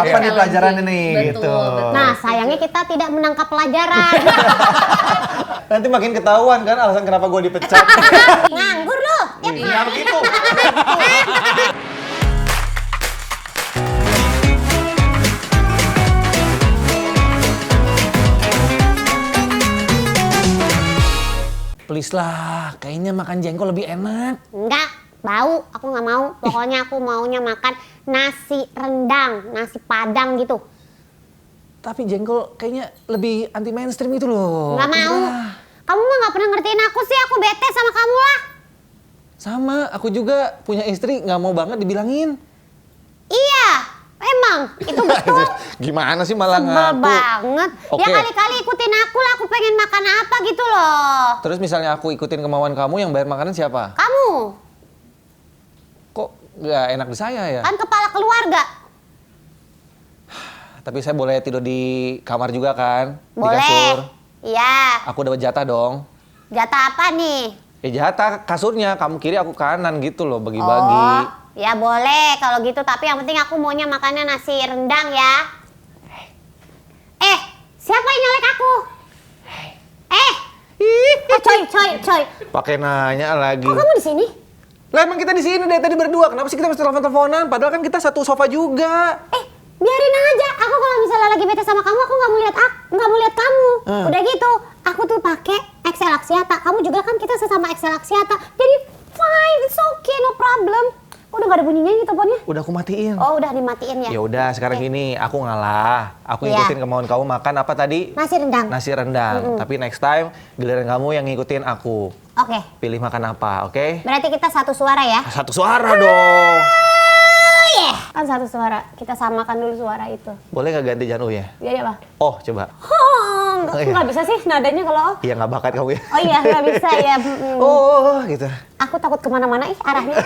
apa nih pelajarannya nih gitu. Betul. Nah, sayangnya kita tidak menangkap pelajaran. Nanti makin ketahuan kan alasan kenapa gue dipecat. Nganggur lu. Iya begitu. Please lah, kayaknya makan jengkol lebih enak. Enggak, bau. Aku nggak mau. Pokoknya aku maunya makan nasi rendang, nasi padang gitu. Tapi jengkol kayaknya lebih anti mainstream gitu loh. Nggak mau. Kamu mah nggak pernah ngertiin aku sih. Aku bete sama kamu lah. Sama, aku juga punya istri nggak mau banget dibilangin. Iya, emang itu betul. Gimana sih malah Sebel ngaku? banget. Oke. Dia kali-kali ikutin aku lah. Aku pengen makan apa gitu loh. Terus misalnya aku ikutin kemauan kamu, yang bayar makanan siapa? Kamu Kok nggak enak di saya ya? kan kepala keluarga. Tapi saya boleh tidur di kamar juga kan? Di Boleh. kasur. Iya. Aku dapat jatah dong. Jatah apa nih? Ya jatah kasurnya, kamu kiri aku kanan gitu loh, bagi-bagi. Oh, ya boleh kalau gitu. Tapi yang penting aku maunya makannya nasi rendang ya. Siapa yang nyolek aku? Coy. Pakai nanya lagi. Kok kamu di sini? Lah emang kita di sini dari tadi berdua, kenapa sih kita mesti telepon-teleponan? Padahal kan kita satu sofa juga. Biarin aja. Aku kalau misalnya lagi bete sama kamu, aku nggak mau lihat kamu. Udah gitu. Aku tuh pakai XL Axiata. Kamu juga kan, kita sesama XL Axiata. Jadi fine, it's okay, no problem. Kok udah gak ada bunyinya nih teleponnya? Udah aku matiin. Oh, udah dimatiin ya? Ya udah, sekarang gini, aku ngalah. Aku Iya. ngikutin kemauan kamu makan apa tadi? Nasi rendang. Nasi rendang. Tapi next time giliran kamu yang ngikutin aku. Oke. Pilih makan apa, oke? Berarti kita satu suara ya? Satu suara dong. Kan satu suara. Kita samakan dulu suara itu. Boleh nggak ganti Janu ya? Jadi apa? Oh, coba. Nggak bisa sih nadanya kalau Iya, nggak bakat kamu ya. Oh iya, nggak bisa ya. Oh, gitu. Aku takut kemana-mana arahnya.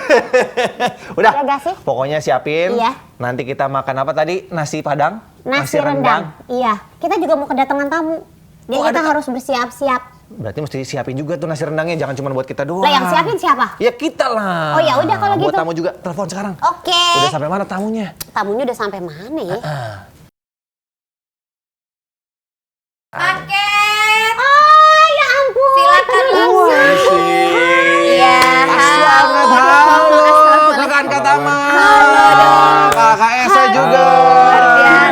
Udah. Ya nggak sih? Pokoknya siapin. Iya. Nanti kita makan apa tadi? Nasi padang? Nasi rendang. Iya. Kita juga mau kedatangan tamu. Jadi Oh, kita ada- harus bersiap-siap. Berarti mesti siapin juga tuh nasi rendangnya, jangan cuma buat kita doang. Lah yang siapin siapa? Ya kita lah. Oh, ya udah kalau Buat gitu. tamu juga, telepon sekarang. Oke. Udah sampai mana tamunya? Tamunya udah sampai mana ya? Paket. Oh ya ampun. Silakan langsung. Iya. Selamat halo, kakak Anka Tama. Kakak Esa juga.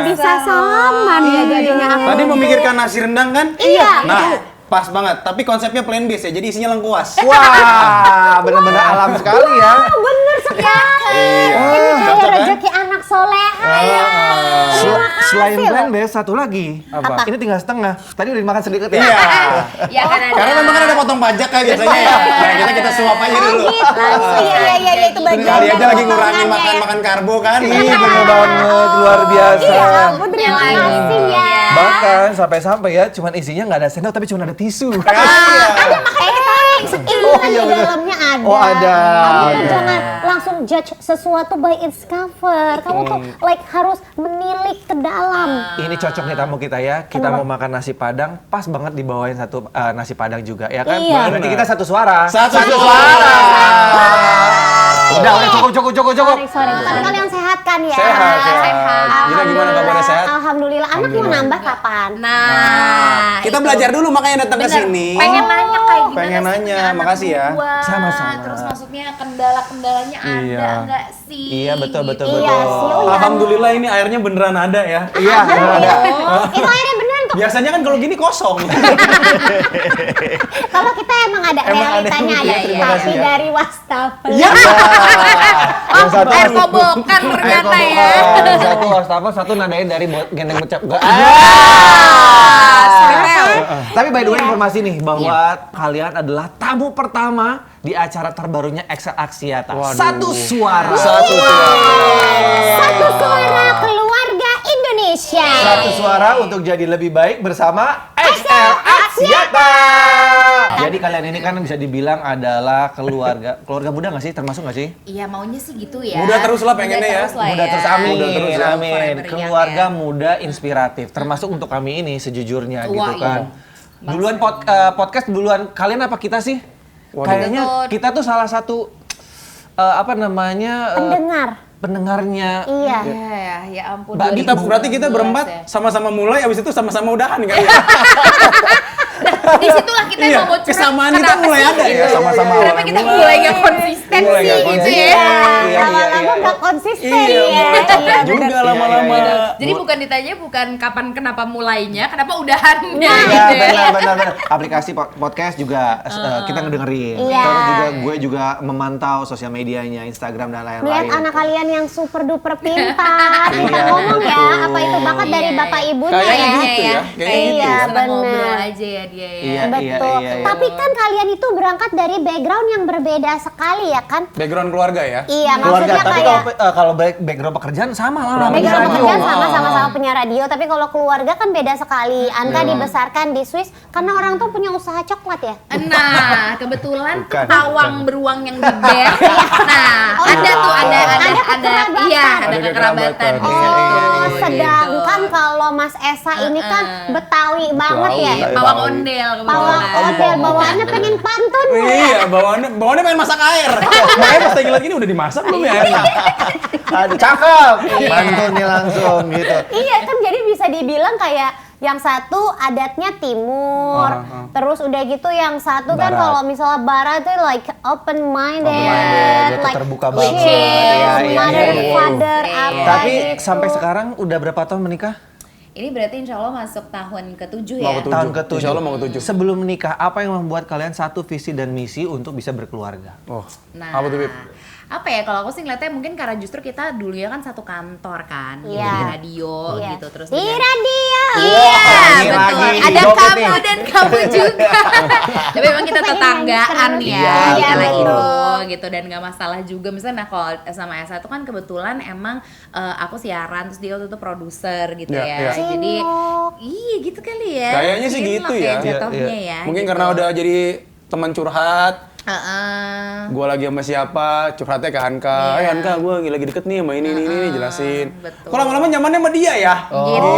Bisa salaman ya jadinya aku. Tadi memikirkan nasi rendang kan? Iya. Nah, pas banget. Tapi konsepnya plain base ya, jadi isinya lengkuas. Wah, benar-benar alam sekali ya. Bener sekali. Ini kayak Cocok, kan? rezeki anak soleha ya. Terima kasih Selain loh. blend base, satu lagi. Apa? Ini tinggal setengah. Tadi udah dimakan sedikit ya? Iya. Ya kan ada. Karena memang kan ada potong pajak kayak biasanya ya. Nah, kita suap aja dulu. Langsung iya itu bagian Kali aja dari lagi ngurangin potongannya ya. makan karbo kan. Iya, bener banget. Luar biasa. Iya ampun, terima kasih ya. Bahkan sampai-sampai ya, cuman isinya nggak ada sendok, tapi cuma ada tisu. Ada makanya kita ini Oh, kan iya, di bener. dalamnya ada. Oh, ada. Kamu tuh Ada. jangan langsung judge sesuatu by its cover. Kamu tuh like harus menilik ke dalam. Ini cocok nih tamu kita ya. Kita Kenapa? mau makan nasi padang, pas banget dibawain satu nasi padang juga, ya kan? Iya. Berarti kita satu suara. Satu suara. suara. Udah cukup. Sorry. Tapi kalian sehat kan ya? Sehat. Gina gimana kabarnya, sehat? Alhamdulillah. Anak mau nambah kapan? Nah, Kita itu. belajar dulu makanya datang ke Bener. sini. Pengen nanya kayak gimana Pengen sih nanya, punya anak makasih ya. dua. Sama-sama. Terus maksudnya kendala-kendalanya Iya. ada nggak sih? Iya, betul. Iya sih. Oh, iya. Alhamdulillah ini airnya beneran ada ya. Iya, ada. Itu akhirnya beneran kok. Biasanya kan kalau gini kosong. Kalau kita emang ada Emang ada. realitanya ada. Iya, terima Tapi kasih ya. dari wastafel. Iya. Yang satu Air kobokan ternyata ya. Yang satu wastafel, satu nadain dari gendeng becak. Serel. Tapi by the way informasi nih bahwa kalian adalah tamu pertama di acara terbarunya XL Axiata. Satu suara. Satu Satu suara keluarga Indonesia. Satu suara untuk jadi lebih baik bersama XL Axiata. Jadi kalian ini kan bisa dibilang adalah keluarga muda nggak sih? Termasuk nggak sih? Iya maunya sih gitu ya. Muda terus lah pengennya ya. Muda terus, amin. Muda terus ya. Amin. Forever young Keluarga ya. muda inspiratif. Termasuk untuk kami ini sejujurnya Wah, gitu kan. iya. Duluan podcast duluan kalian apa kita sih? Waduh. Kayaknya Betul. kita tuh salah satu apa namanya? Pendengar. pendengarnya. Iya. Iya, ya ampun. Mbak, Berarti kita 2019 berempat ya. sama-sama mulai, abis itu sama-sama udahan kan ya? Disitulah kita Iya, mau curhat. kesamaan kita Kenapa mulai sih ada ya, gitu? sama-sama Kenapa awal kita mulai. mulai nggak konsisten Mulai sih nggak gitu konsisten. ya? Iya, Lama-lama iya. nggak konsisten Iya, ya. mulai juga bener. lama-lama. Iya, iya. Jadi bukan ditanya bukan kapan kenapa mulainya, kenapa udahannya Iya, gitu ya. benar. Aplikasi podcast juga kita ngedengerin. Iya. Terus juga gue juga memantau sosial medianya, Instagram dan Melihat lain-lain. anak kalian yang super duper pintar. Kita Iya, ngomong ya, betul. apa itu bakat dari Iya, bapak iya. ibunya Kayaknya ya. gitu ya, kayaknya gitu Iya, ya. Senang bener. ngobrol aja ya dia ya. Iya, Betul. iya. Tapi kan kalian itu berangkat dari background yang berbeda sekali ya kan? Background keluarga ya? Iya, Keluarga, maksudnya tapi kayak kalau background pekerjaan sama lah. Kurang di background radio. pekerjaan sama-sama punya radio, tapi kalau keluarga kan beda sekali. Anka dibesarkan di Swiss karena orang tuh punya usaha coklat ya. Nah, kebetulan Bukan, pawang beruang yang di band. Nah, Oh, ada tuh ada kekerabatan. iya, ada Ada kekerabatan kekerabatan. di Oh, situ. sedangkan kalau Mas Esa ini kan Betawi banget ya. Betawi. Pawang ondel Pawang kebetulan. ondel bawaannya pengen pantun ya. Iya, bawaannya pengen masak air. Makanya pas saya ngeliat gini udah dimasak belum ya airnya? Aduh, cakep. Pantunnya langsung gitu. Iya kan jadi bisa dibilang kayak yang satu adatnya timur, terus udah gitu yang satu kan Barat. kalau misalnya barat tuh like open minded, Open-minded, like terbuka chill, banget. Iya, iya, mother, iya. father, Iya. apa Tapi gitu. sampai sekarang udah berapa tahun menikah? Ini berarti insya Allah masuk tahun ke-7 ya. Mau ke-7. Tahun ke-7. Insya Allah mau ke-7. Sebelum menikah, apa yang membuat kalian satu visi dan misi untuk bisa berkeluarga? Oh, Nah, apa tuh, Bib? apa ya kalau aku sih ngeliatnya mungkin karena justru kita dulunya kan satu kantor kan, Iya. di radio Iya. gitu terus Di dengan- radio. Iya, ini betul. lagi Ada joget kamu nih. dan kamu juga. Tapi memang kita Pengen tetanggaan nyanyi ya, terus. Iya, kala betul. itu gitu dan nggak masalah juga. Misalnya nah kalau sama Esa itu kan kebetulan emang aku siaran terus dia waktu itu produser gitu Iya, ya. iya. Jadi Cinlok. iya gitu kali ya. Kayaknya sih Cinlok gitu ya. jatuhnya Iya, ya. Mungkin gitu. karena udah jadi teman curhat, Heeh. gue lagi sama siapa, curhatnya ke Hanka. Iya. Hanka, gue lagi deket nih sama ini, jelasin. betul. Kok lama-lama nyamannya sama dia ya? Gitu.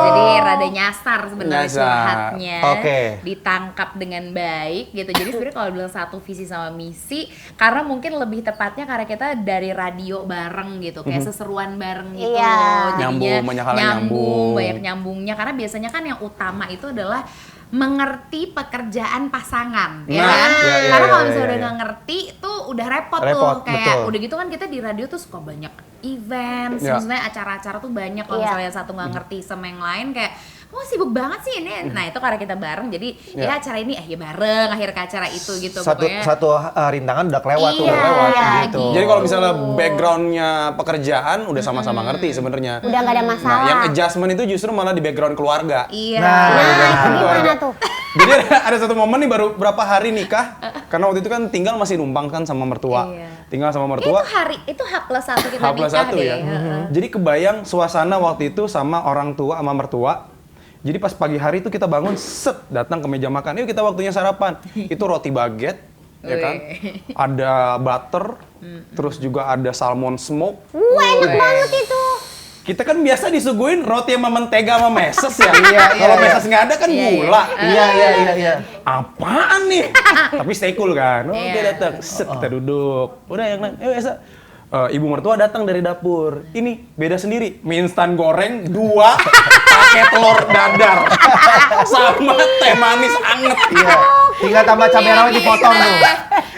Jadi rada nyasar sebenarnya Nyasar. curhatnya. Oke. Ditangkap dengan baik gitu. Jadi sebenarnya kalau bilang satu visi sama misi karena mungkin lebih tepatnya karena kita dari radio bareng gitu, kayak seseruan bareng gitu. Iya. Jadinya Nyambung, banyak hal yang nyambung. banyak nyambungnya karena biasanya kan yang utama itu adalah mengerti pekerjaan pasangan ya Nah, kan? iya, iya, Karena kalau iya, misalnya iya, udah iya. nggak ngerti tuh udah repot Repot, tuh kayak betul. udah gitu kan kita di radio tuh suka banyak event, Ya. maksudnya acara-acara tuh banyak kalau Iya. misalnya satu nggak ngerti sama yang lain kayak oh sibuk banget sih ini. Nah itu karena kita bareng jadi ya acara ini ya bareng akhir ke acara itu gitu pokoknya. Satu rintangan udah kelewat tuh, Iya, udah lewat iya, gitu. gitu. Jadi kalau misalnya backgroundnya pekerjaan udah sama-sama ngerti sebenarnya. Udah nggak ada masalah. Nah, yang adjustment itu justru malah di background keluarga. Iya. Nah, Nah, itu Keluarga. gimana tuh? Jadi ada satu momen nih baru berapa hari nikah, karena waktu itu kan tinggal masih numpang kan sama mertua. Iya. Tinggal sama Itu mertua. itu H+1 kita H+1 nikah deh. ya. Heeh. Jadi kebayang suasana waktu itu sama orang tua sama mertua. Jadi pas pagi hari itu kita bangun, set datang ke meja makan. Yuk kita waktunya sarapan. Itu roti baguette, ya kan? Ada butter, terus juga ada salmon smoke. Enak banget itu. Kita kan biasa disuguhin roti sama mentega sama meses ya. Iya, Kalau iya. meses nggak ada kan Iya, iya. gula. Iya. Apaan nih? Tapi stay cool kan. Oh, Iya. dia datang. Set, kita duduk. Udah yang lain. Esa. Ibu mertua datang dari dapur. Ini beda sendiri. Mie instan goreng 2 pakai telur dadar sama teh manis anget. Iya. Tinggal tambah cabai rawit dipotong tuh.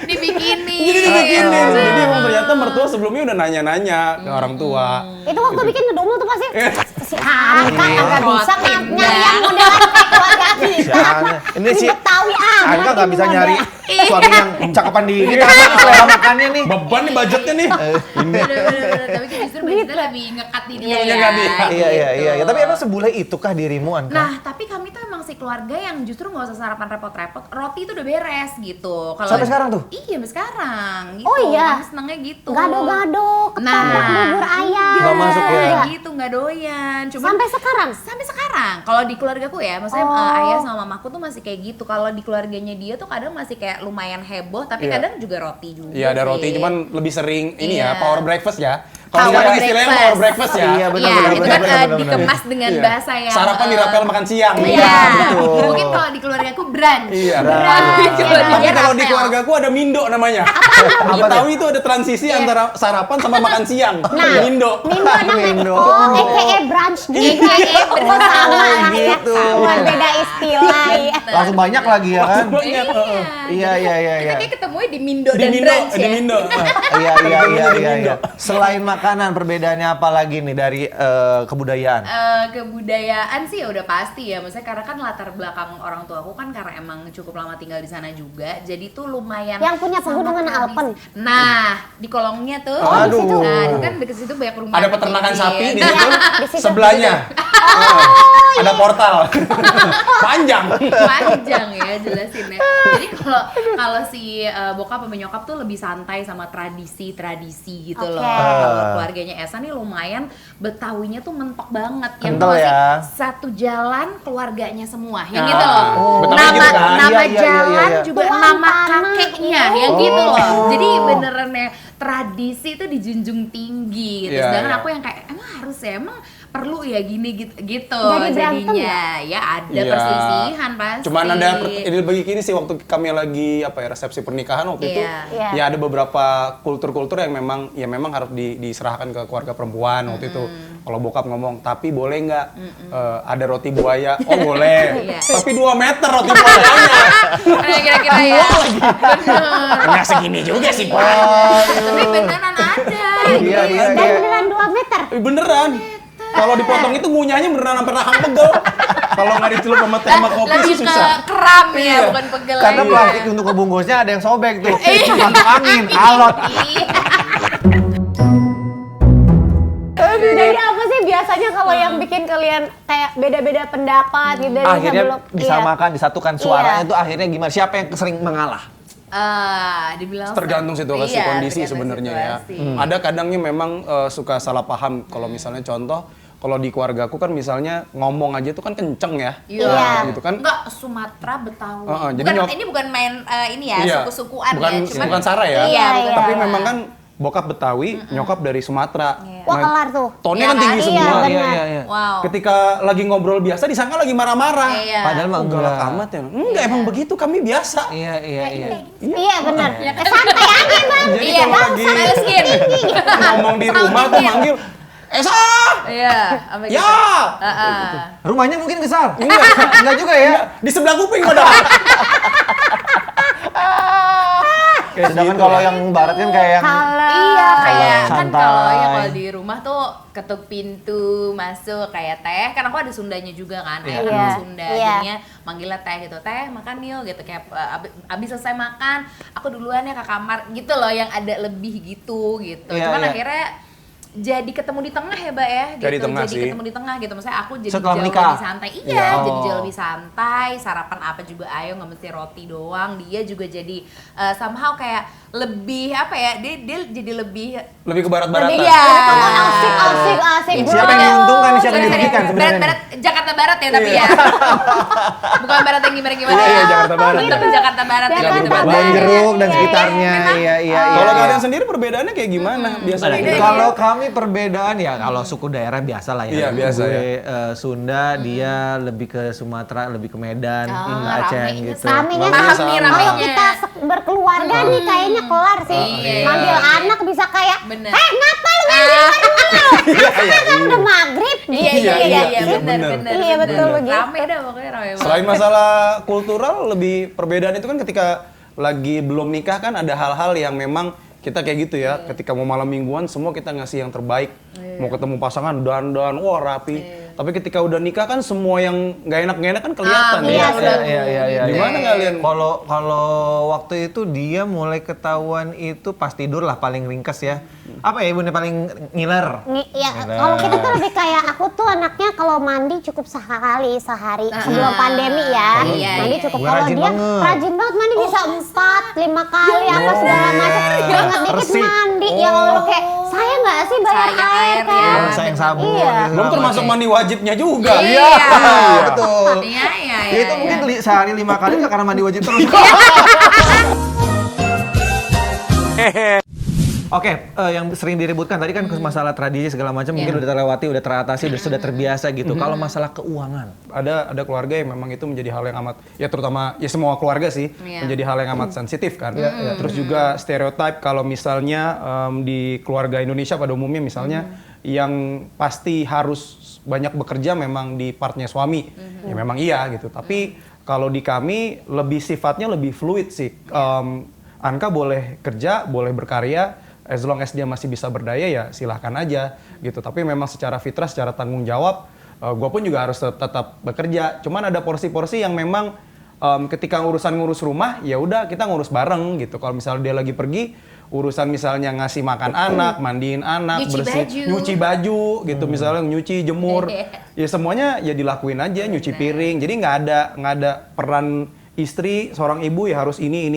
Dibikinin. Jadi dibikinin. Iya. Jadi emang ternyata mertua sebelumnya udah nanya-nanya ke orang tua. Itu waktu bikin ngedumel tuh pasti Iya. si Anka nggak bisa Repotin nyari dah. yang modelan kayak keluarga kita. Jangan. Ini Di si Betawi amat. Anka nggak bisa ini nyari model. suami yang cakepan di kita selera makannya nih. Beban nih budgetnya nih. Bener-bener. Tapi kan justru budgetnya lebih ngekat di dia Iya, ya. ngekat dia. Iya. gitu. Tapi emang sebule itukah dirimu, Anka? Nah, tapi kami tuh emang si keluarga yang justru nggak usah sarapan repot-repot. Roti itu udah beres gitu. Sampai sekarang tuh? Iya, sampai sekarang. Gitu. Oh, iya? Kami senengnya gitu. Gado-gado, ketabrak Nah. bubur ayam. Nggak masuk ya? Nggak. Gitu, nggak doyan. Cuman Sampai sekarang. sampai sekarang kalau di keluargaku ya maksudnya Oh. ayah sama mamaku tuh masih kayak gitu. Kalau di keluarganya dia tuh kadang masih kayak lumayan heboh tapi Iya. kadang juga roti juga Iya ada sih. roti, cuman lebih sering ini Iya. ya power breakfast ya. Kalau Power sekarang istilahnya power breakfast ya. Iya, benar, Iya, benar, itu benar, kan benar, benar, dikemas dengan Iya. bahasa yang Sarapan di rapel makan siang. Iya, betul. mungkin kalau di keluargaku brunch. Iya. Kalau Tapi dia kalau di rapel. keluargaku ada Mindo namanya. Betawi itu ada transisi antara sarapan sama makan siang. Mindo. Mindo namanya. Mindo. Oh, aka brunch juga. AKA Oh, sama lah ya. gitu. Cuma beda istilah ya. Langsung banyak lagi ya kan? Banyak. Iya. Kita kayak ketemunya di Mindo Di dan Mindo, brunch di ya. Mindo. Iya. Selain makanan, perbedaannya apa lagi nih dari kebudayaan? Kebudayaan sih ya udah pasti ya, maksudnya karena kan latar belakang orang tua aku kan karena emang cukup lama tinggal di sana juga, jadi tuh lumayan Yang punya sama pegunungan tradisi. Alpen. Nah, di Kolongnya tuh, Oh, di situ. nah itu kan deket situ banyak rumah. Ada peternakan sapi di Iya. situ. Di situ. Sebelahnya. Ada portal. Panjang. Panjang ya jelasinnya. Jadi kalau si bokap sama nyokap tuh lebih santai sama tradisi gitu loh. Oke. Kalau keluarganya Esa nih lumayan Betawinya tuh mentok banget. Yang Kental masih ya. satu jalan keluarganya semua. Yang Nah, gitu loh. Betawi Nama gitu kan? nama Iya. jalan juga Tuan nama tanah. kakeknya yang gitu loh. Jadi beneran ya tradisi itu dijunjung tinggi gitu. Iya, Sedangkan iya. aku yang kayak emang harus ya emang perlu ya gini gitu Jadi berantem jadinya ya ada Iya. perselisihan pasti. Cuman ada ini begini sih waktu kami lagi resepsi pernikahan waktu itu. Iya. Ya ada beberapa kultur-kultur yang memang harus diserahkan ke keluarga perempuan waktu itu. Kalau bokap ngomong, "Tapi boleh nggak ada roti buaya?" Oh, boleh. Iya. Tapi 2 meter roti buayanya. Kira-kira ya. Bener. Nggak segini juga sih, Pak. Tapi beneran ada. Iya. Dan beneran 2 meter. Beneran. Kalau dipotong itu ngunyahnya beneran sampai rahang pegel. Kalau nggak dicelup sama teh sama kopi Lebih sih ke susah. kram ya, Iya. bukan pegel. Karena aja. plastik untuk kebungkusnya ada yang sobek tuh. Iya. Masuk angin, alot. Iya. Jadi apa sih biasanya kalau yang bikin kalian kayak beda-beda pendapat gitu dan Akhirnya sebelum disamakan, disatukan suaranya Iya. itu akhirnya gimana? Siapa yang sering mengalah? Dibilang Tergantung situasi iya, kondisi tergantung sebenarnya ya. situasi. Ada kadangnya memang suka salah paham kalau misalnya contoh kalau di keluargaku kan misalnya ngomong aja tuh kan kenceng ya. Iya. Gitu kan. Enggak, Sumatera, Betawi. Jadi Ini bukan main ini ya, Iya. suku-sukuan bukan, ya. Cuman bukan sara ya. Iya, bukan Tapi sara. memang kan bokap Betawi, nyokap dari Sumatera. Wah, kelar tuh. Tonnya Iya kan tinggi kan? semua. Iya, benar. Wow. Ketika lagi ngobrol biasa disangka lagi marah-marah. Iya. Padahal mah Oh, galak enggak. amat ya. Enggak, emang begitu kami biasa. Iya. Iya benar. Santai aja, Bang. Jadi Iya, kalau lagi sambil skin. ngomong di rumah tuh manggil, Esa! Iya, sampai Ya! gitu. Heeh. Rumahnya mungkin besar. Enggak. Enggak juga ya. Di sebelah kuping padahal. Sedangkan gitu kalau ya. yang barat kan kayak yang Iya, kayak kan santai. kalau ya kalau di rumah tuh ketuk pintu masuk kayak teh, kan aku ada Sundanya juga kan, ayah kan Iya. Sunda, Iya. jadinya manggilnya teh gitu, teh makan yuk gitu, kayak abis selesai makan, aku duluan ya ke kamar gitu loh, yang ada lebih gitu. Iya, Cuman iya. akhirnya jadi ketemu di tengah ya, Mbak ya, gitu. Jadi tengah sih. ketemu di tengah gitu, maksudnya aku jadi Setelah jauh menikah? lebih santai, Iya. iya, jadi Oh. jauh lebih santai, sarapan apa juga ayo, nggak mesti roti doang, dia juga jadi somehow kayak lebih apa ya, dia jadi lebih Lebih ke barat-baratan. Iya. Asik. Siapa yang diuntungkan, siapa yang dirugikan sebenarnya? Barat, Jakarta Barat ya tapi ya. Bukan barat yang gimana-gimana. Iya, Jakarta Barat. Tapi Jakarta Barat ya. Jakarta gitu, Barat. Kebun jeruk dan Iya, sekitarnya. memang. Iya. Kalau kalian sendiri perbedaannya kayak gimana biasanya? Beda. Kalau kami perbedaan ya kalau suku daerah biasa lah ya. Iya, biasa Gue ya. Sunda, dia lebih ke Sumatera, lebih ke Medan, Oh, Aceh ramenya gitu. Ramenya Paham sama. nih kalau ramenya. kita berkeluarga nih kayaknya kelar sih. Iya. Manggil anak bisa kayak, Bener. ngapa lu main di mana kan udah maghrib. Iya, Iya, benar. bener. Iya, betul begitu. Rame dah pokoknya rame banget. Selain masalah kultural, lebih perbedaan itu kan ketika lagi belum nikah kan ada hal-hal yang memang kita kayak gitu ya. Ketika mau malam mingguan semua kita ngasih yang terbaik. Mau ketemu pasangan dandan, wah rapi. Tapi ketika udah nikah kan semua yang nggak enak kan kelihatan iya, ya. Iya. Gimana kalian? Kalau waktu itu dia mulai ketahuan itu pas tidur lah paling ringkes ya. Apa ya ibunda paling ngiler? Ya, kalau kita tuh lebih kayak aku tuh anaknya kalau mandi cukup sekali sehari sebelum pandemi ya. Iya, Mandi iya. cukup. Gue Kalau rajin dia banget. rajin banget mandi bisa 4, 5 kali apa segala macam. Banget dikit Resik. mandi. Ya Allah kayak saya nggak sih bayar Sayang air air, kan? ya. Sayang sabun. Iya. gitu. Belum termasuk mandi wajibnya juga. Iya. Betul. Iya. Ya, itu mungkin sehari 5 kali nggak karena mandi wajib terus. Oke, yang sering diributkan tadi kan masalah tradisi segala macam mungkin udah terlewati, udah teratasi, sudah terbiasa gitu. Kalau masalah keuangan, ada keluarga yang memang itu menjadi hal yang amat, ya terutama ya semua keluarga sih menjadi hal yang amat sensitif kan. Terus juga stereotip kalau misalnya di keluarga Indonesia pada umumnya misalnya yang pasti harus banyak bekerja memang di partnya suami. Ya memang iya gitu. Tapi kalau di kami lebih sifatnya lebih fluid sih. Anka boleh kerja, boleh berkarya, as long as dia masih bisa berdaya ya silahkan aja gitu. Tapi memang secara fitrah, secara tanggung jawab, gue pun juga harus tetap bekerja. Cuman ada porsi-porsi yang memang ketika ngurus rumah, ya udah kita ngurus bareng gitu. Kalau misalnya dia lagi pergi, urusan misalnya ngasih makan anak, mandiin anak, nyuci baju gitu, misalnya nyuci, jemur, ya semuanya ya dilakuin aja, nyuci piring. Jadi nggak ada peran istri, seorang ibu ya harus ini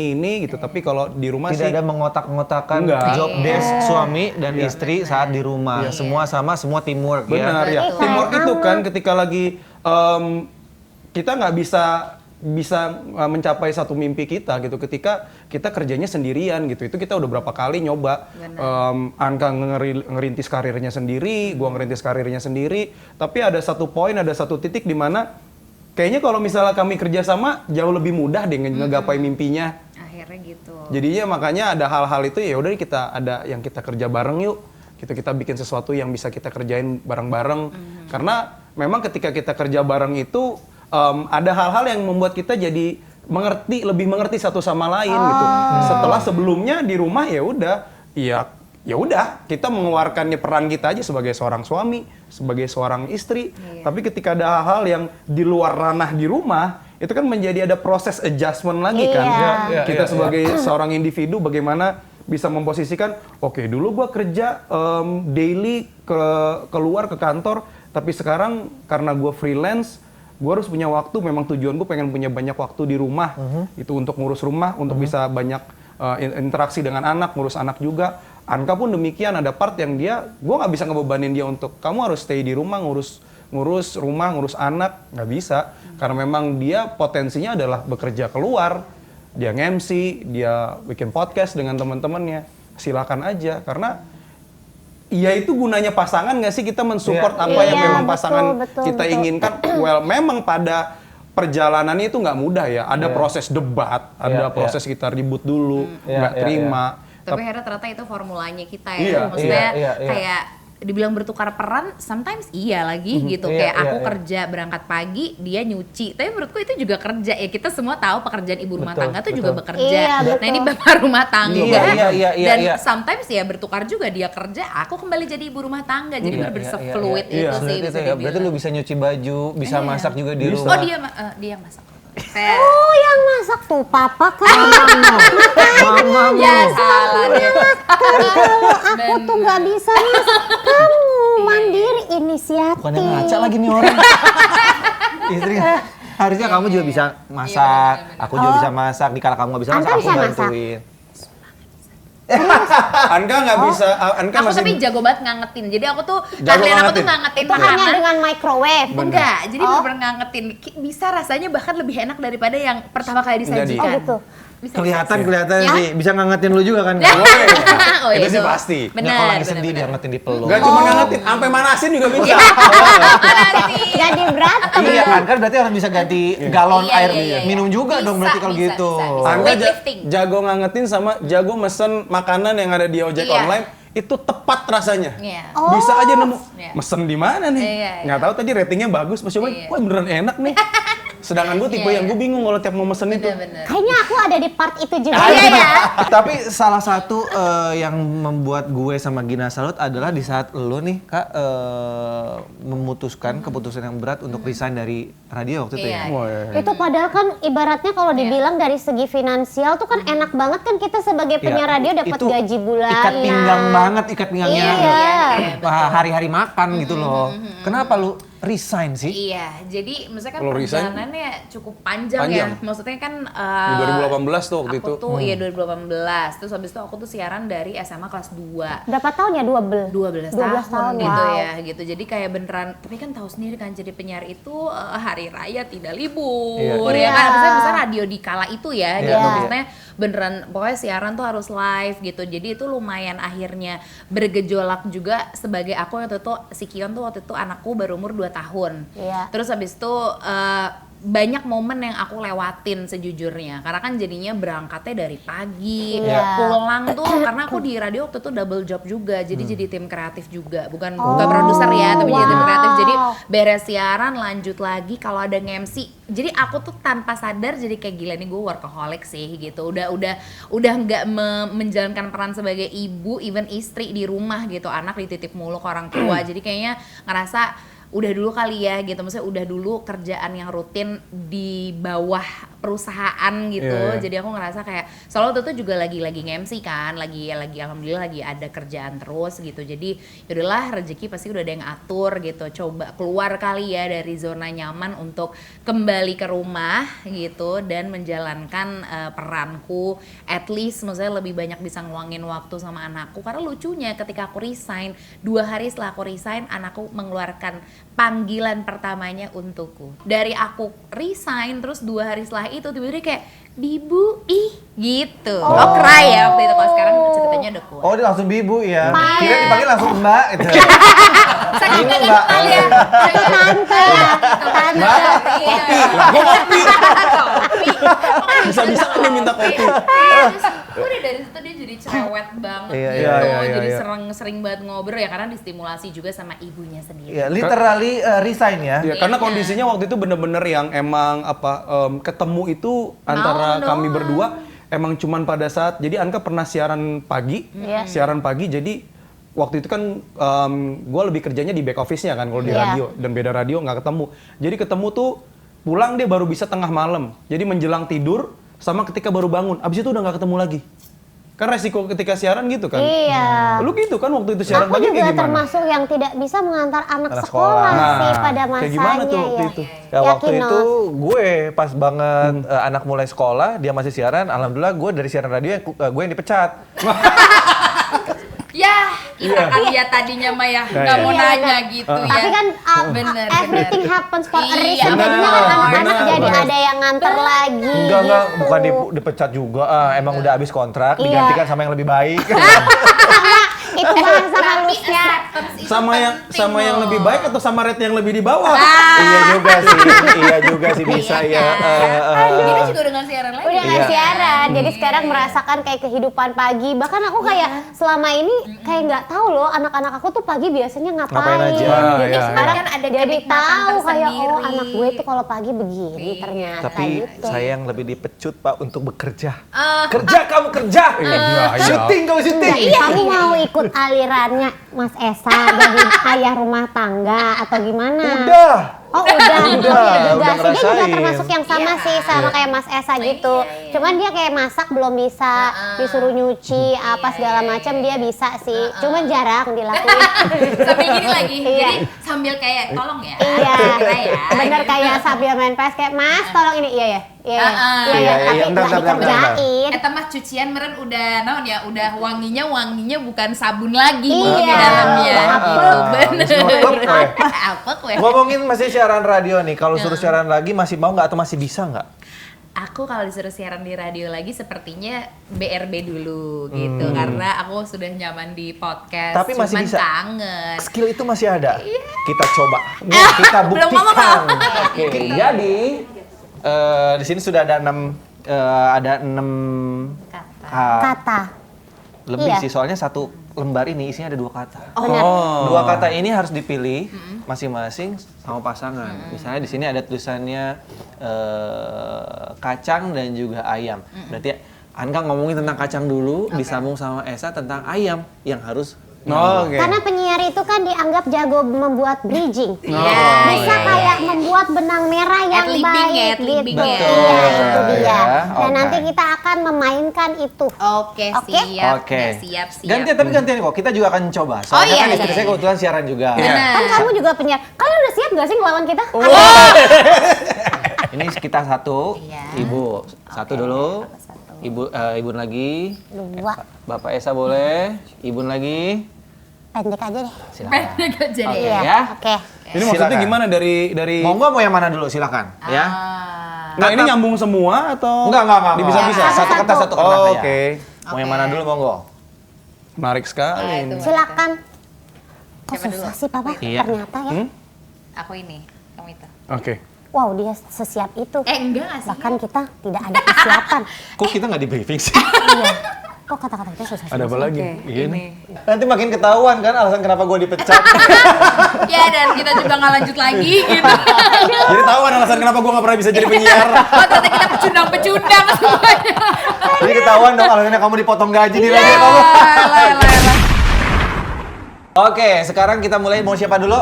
gitu. Tapi kalau di rumah tidak ada mengotak-ngotakan job desk suami dan istri saat di rumah. Semua sama, semua teamwork. Benar ya. Teamwork itu kan ketika lagi kita nggak bisa mencapai satu mimpi kita gitu ketika kita kerjanya sendirian gitu. Itu kita udah berapa kali nyoba. Anka ngerintis karirnya sendiri, gua ngerintis karirnya sendiri. Tapi ada satu poin, ada satu titik di mana kayaknya kalau misalnya kami kerjasama jauh lebih mudah deh ngegapai mimpinya. Akhirnya gitu. Jadinya makanya ada hal-hal itu ya udah kita ada yang kita kerja bareng yuk. Kita bikin sesuatu yang bisa kita kerjain bareng-bareng. Karena memang ketika kita kerja bareng itu ada hal-hal yang membuat kita jadi lebih mengerti satu sama lain gitu. Setelah sebelumnya di rumah ya udah kita mengeluarkannya peran kita aja sebagai seorang suami, sebagai seorang istri. Tapi ketika ada hal-hal yang di luar ranah di rumah, itu kan menjadi ada proses adjustment lagi kan. Kita sebagai seorang individu bagaimana bisa memposisikan, oke, dulu gua kerja daily keluar ke kantor, tapi sekarang karena gua freelance, gua harus punya waktu, memang tujuan gua pengen punya banyak waktu di rumah. Itu untuk ngurus rumah, untuk bisa banyak interaksi dengan anak, ngurus anak juga. Anka pun demikian, ada part yang gue nggak bisa ngebebanin dia untuk kamu harus stay di rumah ngurus rumah, ngurus anak, nggak bisa. Karena memang dia potensinya adalah bekerja keluar, dia nge-MC, dia bikin podcast dengan teman-temannya. Silakan aja, karena ya itu gunanya pasangan nggak sih, kita mensupport apa yang memang pasangan kita inginkan. Well, memang pada perjalanannya itu nggak mudah ya, ada proses debat, ada proses kita ribut dulu, nggak terima. Tapi akhirnya ternyata itu formulanya kita ya. Maksudnya kayak dibilang bertukar peran, sometimes iya lagi gitu. Kayak aku kerja berangkat pagi, dia nyuci. Tapi menurutku itu juga kerja ya. Kita semua tahu pekerjaan ibu rumah tangga tuh juga bekerja. Nah ini bapak rumah tangga. Dan sometimes ya bertukar juga, dia kerja, aku kembali jadi ibu rumah tangga. Jadi bener-bener se-fluid itu sih bisa dibilang. Berarti lu bisa nyuci baju, bisa masak juga di rumah. Oh dia yang masak. Oh yang masak tuh papa kan. Mama Ya salah deh. Kalau aku tuh nggak bisa masak, kamu mandiri inisiatif. Bukan yang ngaca lagi nih orang. Istri harusnya kamu juga bisa masak, aku juga bisa masak. Dikala kamu nggak bisa masak, Anka aku bisa masak. bantuin. Anka nggak bisa, Anka Aku masih tapi jago banget ngangetin. Jadi aku tuh Jago keahlian aku tuh ngangetin. ngangetin Itu hanya makanan. dengan microwave. Enggak, jadi bener-bener ngangetin. Bisa rasanya bahkan lebih enak daripada yang pertama kali disajikan. Oh gitu. Bisa. Kelihatan Ya? sih, bisa ngangetin lu juga kan? Oh, Itu sih pasti. Benar. Kalau lagi sedih dia ngangetin di peluk. Gak cuma ngangetin, sampai manasin juga bisa. Jadi berantem. Iya kan berarti harus bisa ganti galon Iya, air iya. minum juga Bisa, dong berarti kalau bisa, gitu. bisa. Anka Weightlifting. jago ngangetin sama jago mesen makanan yang ada di ojek Iya. online. Itu tepat rasanya. Iya. Bisa aja nemu. Iya. Mesen di mana nih? Iya, iya. Nggak tahu tadi ratingnya bagus, pas coba, Iya. wah beneran enak nih. Sedangkan gue tipe Iya, yang gue bingung kalau tiap mau mesen itu. Bener-bener. Kayaknya aku ada di part itu juga. Iya ya. Tapi salah satu yang membuat gue sama Gina salut adalah di saat lo nih Kak memutuskan keputusan yang berat untuk resign dari radio waktu itu Iya. ya. Wah, iya. Itu padahal kan ibaratnya kalau dibilang dari segi finansial tuh kan enak banget kan kita sebagai penyiar radio dapat Itu gaji bulanan. Ikat pinggang banget, ikat pinggangnya. Iya. Hari-hari makan gitu loh. Kenapa lu resign sih? Iya, jadi maksudnya kan Kalau resign, perjalanannya cukup panjang ya. Maksudnya kan Di 2018 tuh waktu aku itu. tuh iya 2018. Terus habis itu aku tuh siaran dari SMA kelas 2. Berapa tahun ya? 12 tahun gitu wow. ya gitu. Jadi kayak beneran, tapi kan tahu sendiri kan jadi penyiar itu hari raya tidak libur. Iya. Ya kan misalnya radio di kala itu ya gitu. Iya. Maksudnya beneran pokoknya siaran tuh harus live gitu. Jadi itu lumayan akhirnya bergejolak juga sebagai aku waktu itu si Kion tuh waktu itu anakku baru umur 2 tahun. Iya. Terus habis itu banyak momen yang aku lewatin sejujurnya karena kan jadinya berangkatnya dari pagi Iya. pulang tuh karena aku di radio waktu itu double job juga jadi tim kreatif juga bukan produser ya tapi jadi tim kreatif jadi beres siaran lanjut lagi kalau ada nge-MC jadi aku tuh tanpa sadar jadi kayak gila nih gue workaholic sih gitu udah nggak menjalankan peran sebagai ibu even istri di rumah gitu anak dititip mulu ke orang tua jadi kayaknya ngerasa udah dulu kali ya gitu, maksudnya udah dulu kerjaan yang rutin di bawah perusahaan gitu, jadi aku ngerasa kayak soalnya waktu itu juga lagi nge-MC kan, lagi alhamdulillah lagi ada kerjaan terus gitu, jadi yaudahlah rezeki pasti udah ada yang atur gitu, coba keluar kali ya dari zona nyaman untuk kembali ke rumah gitu dan menjalankan peranku, at least maksudnya lebih banyak bisa ngeluangin waktu sama anakku, karena lucunya ketika aku resign, 2 hari setelah aku resign anakku mengeluarkan panggilan pertamanya untukku. Dari aku resign terus 2 hari setelah itu tiba-tiba kayak Bibu gitu. Oh cry ya waktu itu, kalau sekarang ceritanya udah kuat. Oh dia langsung Bibu ya? Kira dipanggil langsung Mbak gitu. Saking Ini gak Mbak. kenal ya. Tante. Kopi. Bisa-bisa kan dia minta kopi. Terus udah dari situ dia jadi cerewet banget Iya, gitu. iya, Jadi iya. sering banget ngobrol ya karena distimulasi juga sama ibunya sendiri. Ya, literally resign ya. Ya, karena kondisinya waktu itu bener-bener yang emang ketemu itu antara Mau kami doang. berdua emang cuman pada saat jadi Anka pernah siaran pagi, jadi waktu itu kan gue lebih kerjanya di back office-nya kan kalau di radio dan beda radio nggak ketemu. Jadi ketemu tuh pulang dia baru bisa tengah malam. Jadi menjelang tidur sama ketika baru bangun. Abis itu udah nggak ketemu lagi. Kan resiko ketika siaran gitu kan. Iya. Lu gitu kan waktu itu siaran Aku pagi juga kayak gimana? termasuk yang tidak bisa mengantar anak Anak sekolah sekolah. sih pada Kayak masanya gimana tuh waktu ya. itu? Ya waktu Yakin, itu Nos? gue pas banget anak mulai sekolah, dia masih siaran. Alhamdulillah gue dari siaran radio gue yang dipecat. Ya, kita kan ya tadinya mah ya nggak mau Iya, nanya gitu ya. Tapi kan Bener, everything happens for a Iya, reason. Jadinya kan anak-anak bener, jadi bener. ada yang nganter lagi. Enggak, gitu. bukan dipecat juga. Emang udah habis kontrak, Iya. digantikan sama yang lebih baik. Itu bahasa halusnya. Sama yang lebih baik atau sama rate yang lebih di bawah? Iya juga sih bisa ya. Kita juga udah nggak siaran lagi. Udah nggak Iya. siaran, jadi sekarang merasakan kayak kehidupan pagi. Bahkan aku kayak selama ini kayak nggak tahu loh anak-anak aku tuh pagi biasanya ngapain. Ngapain aja. Jadi Iya, sekarang kan ada jadi kenikmatan tahu kayak oh tersendiri. anak gue tuh kalau pagi begini ternyata Tapi gitu. saya yang lebih dipecut Pak untuk bekerja. Kerja kamu kerja. Iya. Syuting kamu syuting. Kamu mau ikut alirannya Mas Esa jadi ayah rumah tangga atau gimana? Udah. Oh udah juga udah sih, dia juga ngerasain. termasuk yang sama sih sama kayak Mas Esa gitu. Cuman dia kayak masak belum bisa, disuruh nyuci apa segala macam dia bisa sih. Cuman jarang dilakuin. Sambil gini lagi, Iya. jadi sambil kayak tolong ya. Iya, Kita ya. bener kayak sambil main PS kayak Mas tolong ini iya ya, Iya, tapi bentar, nggak bentar. dikerjain. Eta mah cucian meren udah naon ya, udah wanginya bukan sabun lagi Iya. mungkin di dalamnya. Apek. Bener. Apek weh. Ngomongin masih siaran radio nih, kalau suruh siaran lagi masih mau nggak atau masih bisa nggak? Aku kalau disuruh siaran di radio lagi sepertinya BRB dulu gitu karena aku sudah nyaman di podcast. Tapi masih cuman bisa. kangen. Skill itu masih ada. Kita coba. Kita Belum ngomong buktikan. loh. Oke, jadi di sini sudah ada 6 Kata. lebih Iya. sih, soalnya satu lembar ini isinya ada 2 kata. Benar. Dua kata ini harus dipilih masing-masing sama pasangan. Misalnya di sini ada tulisannya kacang dan juga ayam. Berarti Anka ngomongin tentang kacang dulu, disambung sama Esa tentang ayam yang harus Oke. Karena penyiar itu kan dianggap jago membuat bridging. Iya. Bisa kayak membuat benang merah yang Ad-libbing ya, baik ad-libbing gitu. ya. Iya, itu dia. Ya, Dan oke. nanti kita akan memainkan itu. Oke, Oke. siap. Oke. Udah siap. Tapi gantian kok. Kita juga akan coba. Soalnya iya, kan iya, istri saya iya. kebetulan siaran juga. Iya. Kan kamu juga penyiar. Kalian udah siap gak sih ngelawan kita? Ini kita satu, Iya. ibu satu dulu, ibu lagi, Dua. Bapak Esa boleh, ibu lagi, Pendek aja deh. silakan. Pendek aja deh. Iya. ya. Oke. Ini maksudnya Silakan. gimana dari Monggo mau yang mana dulu silakan, ya. Nah, ini nyambung semua atau Enggak. Bisa-bisa. Enggak. Satu kertas satu kertas Oh, aja. oke. Mau yang mana dulu monggo? Menarik sekali Nah, ini. itu. Silakan. Kok Siapa susah dulu? sih Papa? Iya. Ternyata ya. Aku ini, kamu itu. Oke. Wow, dia sesiap itu. Enggak sih. Bahkan kita tidak ada persiapan. Kok kita nggak di briefing sih? Iya. Kok kata-kata kita susah Ada apa lagi? Ini. Nanti makin ketahuan kan alasan kenapa gue dipecat. Ya, dan kita juga nggak lanjut lagi gitu. Jadi tahuan alasan kenapa gue nggak pernah bisa jadi penyiar. Oh, ternyata kita pecundang-pecundang semuanya. Jadi ketahuan dong alasannya kamu dipotong gaji di radio kamu. Lah. Oke, sekarang kita mulai. Mau siapa dulu?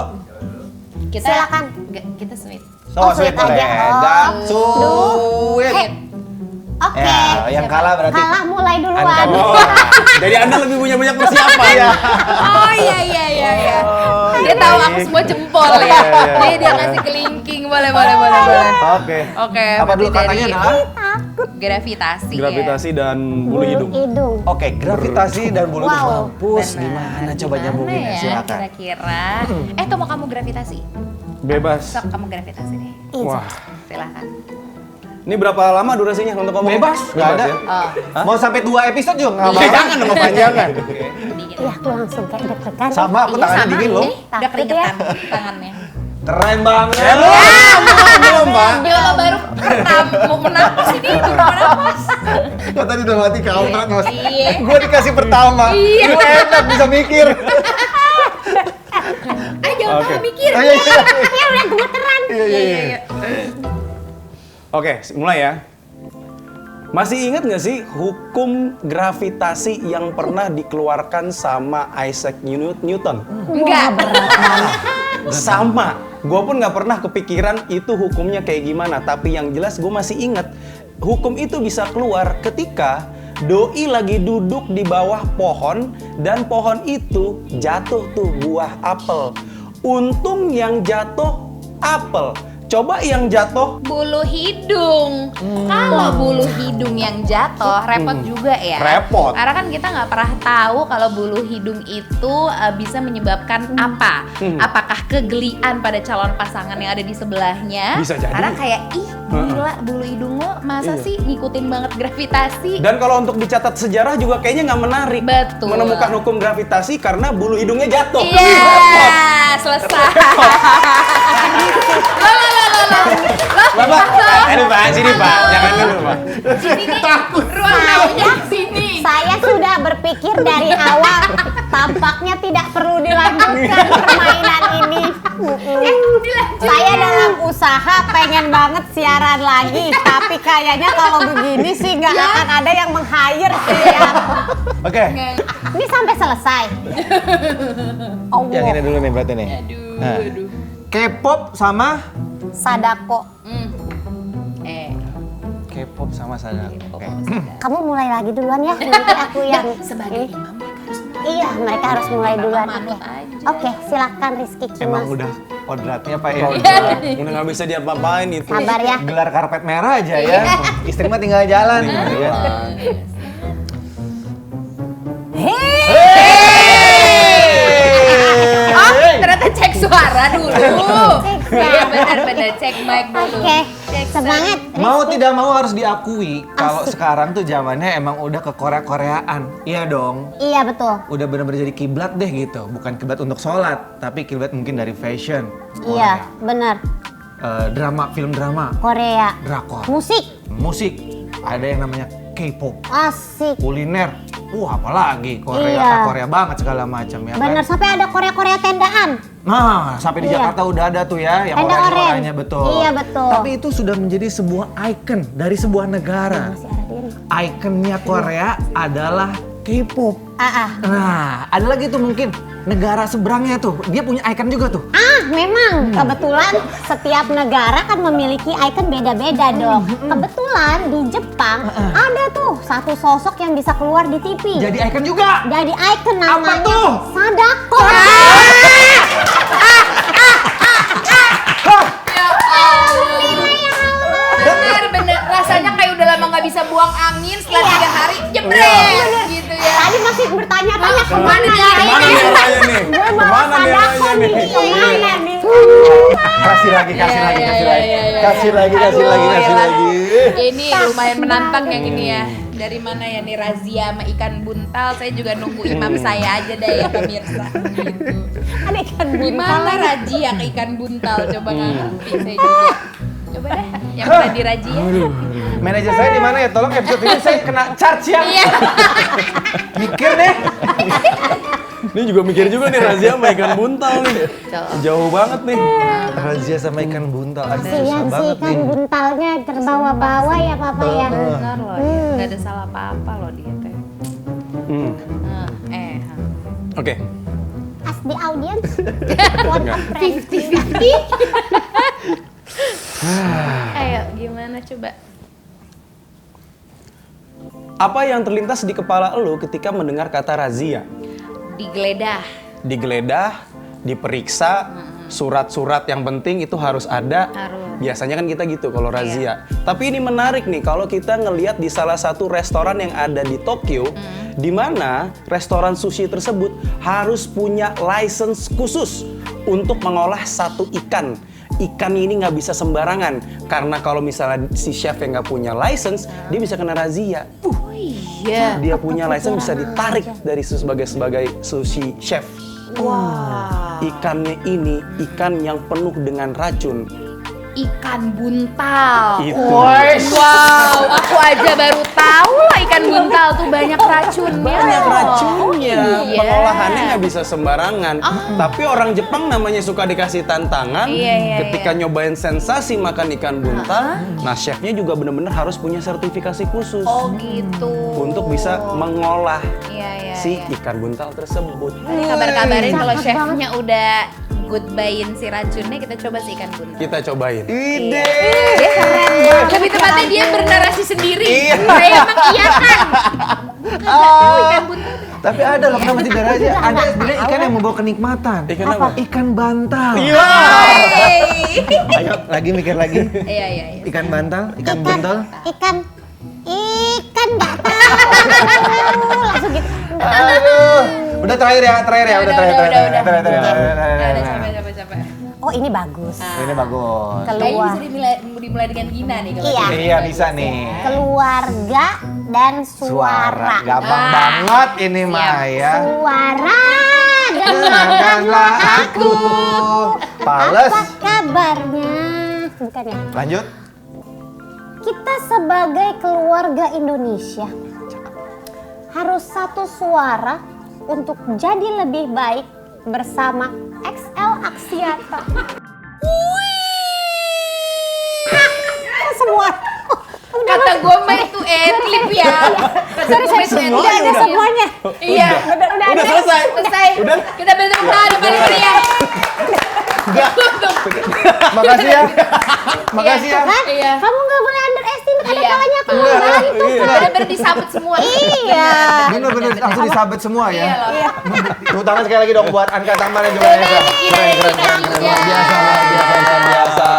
Kita Silakan. kita sweet. Oh, sweet boleh. aja. Oh. Gak sweet. Oke. Ya, yang kalah berarti. Kalah mulai duluan. Anda. Oh, jadi Anda lebih punya banyak persiapan. Oh iya. Dia tahu aku semua jempol ya. Iya. Jadi dia ngasih kelingking, boleh. Oke. Oke. Apa dulu berarti katanya dari adalah? Gravitasi. Gravitasi dan bulu Bulu hidung. hidung. Oke, gravitasi dan bulu Wow. mampus. Benar. Gimana coba Gimana nyambunginnya? ya, Silakan. kira-kira. Tuh mau kamu gravitasi? Bebas. Sok kamu gravitasi deh. Wah. Silakan. Ini berapa lama durasinya untuk kamu? Bebas, nggak ada. ya? Oh, Mau sampai 2 episode juga nggak apa-apa. Jangan dong, kepanjangan. dingin. Iya, aku langsung kayak deg-degan. Sama, aku Iya, tangannya sama dingin loh. nih. Udah Takut keringetan tangannya. Keren banget. Belum, Pak. Bila baru mau menapas ini, mau menapas. Kok tadi udah mati kampret, Mas. Iya. Gue dikasih pertama. Iya. Gue enak bisa mikir. Ayo jangan Oke. malah mikir. Iya. Ya udah gemeteran. Iya. Oke, mulai ya. Masih ingat nggak sih hukum gravitasi yang pernah dikeluarkan sama Isaac Newton? Enggak. Sama, gue pun nggak pernah kepikiran itu hukumnya kayak gimana. Tapi yang jelas gue masih ingat, hukum itu bisa keluar ketika doi lagi duduk di bawah pohon dan pohon itu jatuh tuh buah apel. Untung yang jatuh apel. Coba yang jatuh Bulu hidung. Kalau bulu hidung yang jatuh, repot juga ya. Repot. Karena kan kita nggak pernah tahu kalau bulu hidung itu bisa menyebabkan apa. Apakah kegelian pada calon pasangan yang ada di sebelahnya? Bisa jadi. Karena kayak ih gila bulu hidung lo masa Iya. sih ngikutin banget gravitasi. dan kalau untuk dicatat sejarah juga kayaknya nggak menarik. Betul. Menemukan hukum gravitasi karena bulu hidungnya jatuh. Iya, Repot. selesai. Bapak, aduh Pak, sini Pak, jangan dulu Pak. Sini nih, ruang tamunya sini. Saya sudah berpikir dari awal, tampaknya tidak perlu dilanjutkan permainan ini. Saya dalam usaha pengen banget siaran lagi, tapi kayaknya kalau begini sih nggak akan ada yang meng-hire sih ya. Oke. Ini sampai selesai. Oh, Yang ini dulu nih berarti nih. Nah. K-pop sama Sadako. K-pop sama Sadako. Oke. Kamu mulai lagi duluan ya, nanti aku yang Sebagai imam mereka harus Iya, mereka harus mulai duluan. manut Oke. aja. Oke, silakan Rizky Emang Kimas. udah kodratnya Pak ya. Udah nggak bisa diapa-apain itu. Sabar ya. Gelar karpet merah aja ya. Istri mah tinggal jalan. gitu ya. Oh, ternyata cek suara dulu. Iya benar-benar cek mic dulu. Oke, Cek semangat. Mau tidak mau harus diakui kalau sekarang tuh zamannya emang udah ke Korea-Koreaan. Iya dong. Iya betul. Udah bener-bener jadi kiblat deh gitu. Bukan kiblat untuk sholat, tapi kiblat mungkin dari fashion. Iya, benar. Drama, film drama, Korea. drakor, Musik. musik. Ada yang namanya K-pop, Asik. kuliner. Apalagi Korea, Iya. Korea banget segala macam ya Benar, kan. sampai ada Korea-Korea tendaan. Nah, sampai di Iya. Jakarta udah ada tuh ya, yang Tenda oranye-oranye orange. betul. Iya, betul. Tapi itu sudah menjadi sebuah icon dari sebuah negara. Masih ada diri. Ikonnya Korea adalah K-pop. Ah. Nah, ada lagi tuh mungkin negara seberangnya tuh, dia punya icon juga tuh. Memang kebetulan setiap negara kan memiliki icon beda-beda dong. Kebetulan di Jepang ada tuh satu sosok yang bisa keluar di TV. Jadi icon juga. Jadi icon namanya Apa tuh? Sadako. Bener, rasanya kayak udah lama nggak bisa buang angin setelah 3 hari jebret gitu ya. Tadi masih bertanya-tanya kemana nih? Kemana nih arahnya nih? Gue bawa Kemana nih Sadako arahnya nih. nih? Kemana nih? Kasih lagi. Kasih lagi. Ya, ini lumayan menantang yang ini ya. Dari mana ya nih, razia sama ikan buntal? Saya juga nunggu imam saya aja deh ya pemirsa. Gitu. Ada ikan buntal. Gimana razia ke ikan buntal? Coba nggak ngerti saya juga. Coba deh, yang pernah dirazia. Manajer saya di mana ya? Tolong episode ini saya kena charge ya. Iya. Mikir deh. Ini juga mikir juga nih razia sama ikan buntal nih. Jauh banget nih. Razia sama ikan buntal. Aduh, susah Kasihan si banget ikan nih. buntalnya terbawa-bawa ya Papa ya. Benar loh, ya. Nggak ada salah apa-apa loh dia teh. Oke. As the audience, what a friend. 50-50. Ayo, gimana coba? Apa yang terlintas di kepala lu ketika mendengar kata razia? Digeledah. Digeledah, diperiksa, surat-surat yang penting itu harus ada. Harus. Biasanya kan kita gitu kalau razia. Tapi ini menarik nih kalau kita ngelihat di salah satu restoran yang ada di Tokyo, di mana restoran sushi tersebut harus punya license khusus untuk mengolah satu ikan. Ikan ini nggak bisa sembarangan karena kalau misalnya si chef yang nggak punya license, dia bisa kena razia. Iya. Dia punya license bisa ditarik dari sebagai sushi chef. Wah. Ikannya ini ikan yang penuh dengan racun. Ikan buntal. Itu. Wow, aku aja baru tahu loh ikan buntal tuh banyak racunnya. Banyak racunnya. Oh, iya. Pengolahannya nggak bisa sembarangan. Tapi orang Jepang namanya suka dikasih tantangan. Iya, Ketika nyobain sensasi makan ikan buntal, nah chefnya juga benar-benar harus punya sertifikasi khusus Oh gitu. untuk bisa mengolah Iya. si ikan buntal tersebut. Nanti kabar-kabarin kalau chefnya udah goodbye-in si racunnya, kita coba si ikan buntal. Kita cobain. Ide. Dia keren banget. Lebih tepatnya dia bernarasi sendiri. Saya mengiyakan. Nggak tahu ikan buntal. Tapi ada loh, kenapa tidak razia? Ada sebenarnya ikan yang membawa kenikmatan. Ikan apa? Ikan bantal. Iya. Ayo, lagi mikir lagi. Iya. Ikan bantal, ikan buntal. Ikan nggak tahu. Langsung gitu. Aduh. Udah terakhir ya. Udah Capek. Oh ini bagus. Ini bagus. Kayaknya Keluar. bisa dimulai dengan Gina nih kalau Iya. Iya bisa nih. Keluarga dan suara. Gampang banget ini mah ya. Suara Dengarkanlah aku. Pales. Apa kabarnya? Bukan ya? Lanjut. Kita sebagai keluarga Indonesia harus satu suara untuk jadi lebih baik bersama XL Axiata. Semua. kata gue mah itu klip ya. Kata gue mah itu Udah ada semuanya. Iya. Udah selesai. Udah. Kita bertemu di paling meriah. Makasih ya. Makasih ya. Kan? Iya. Kamu nggak boleh underestimate. Ada Iya. kalanya aku Iya. bantu. Bener-bener disambut semua. Iya. Bener-bener langsung disabet semua Iya ya. loh. Tepuk tangan sekali lagi dong buat Anka Tamar dan juga Nesa. Keren. Luar biasa.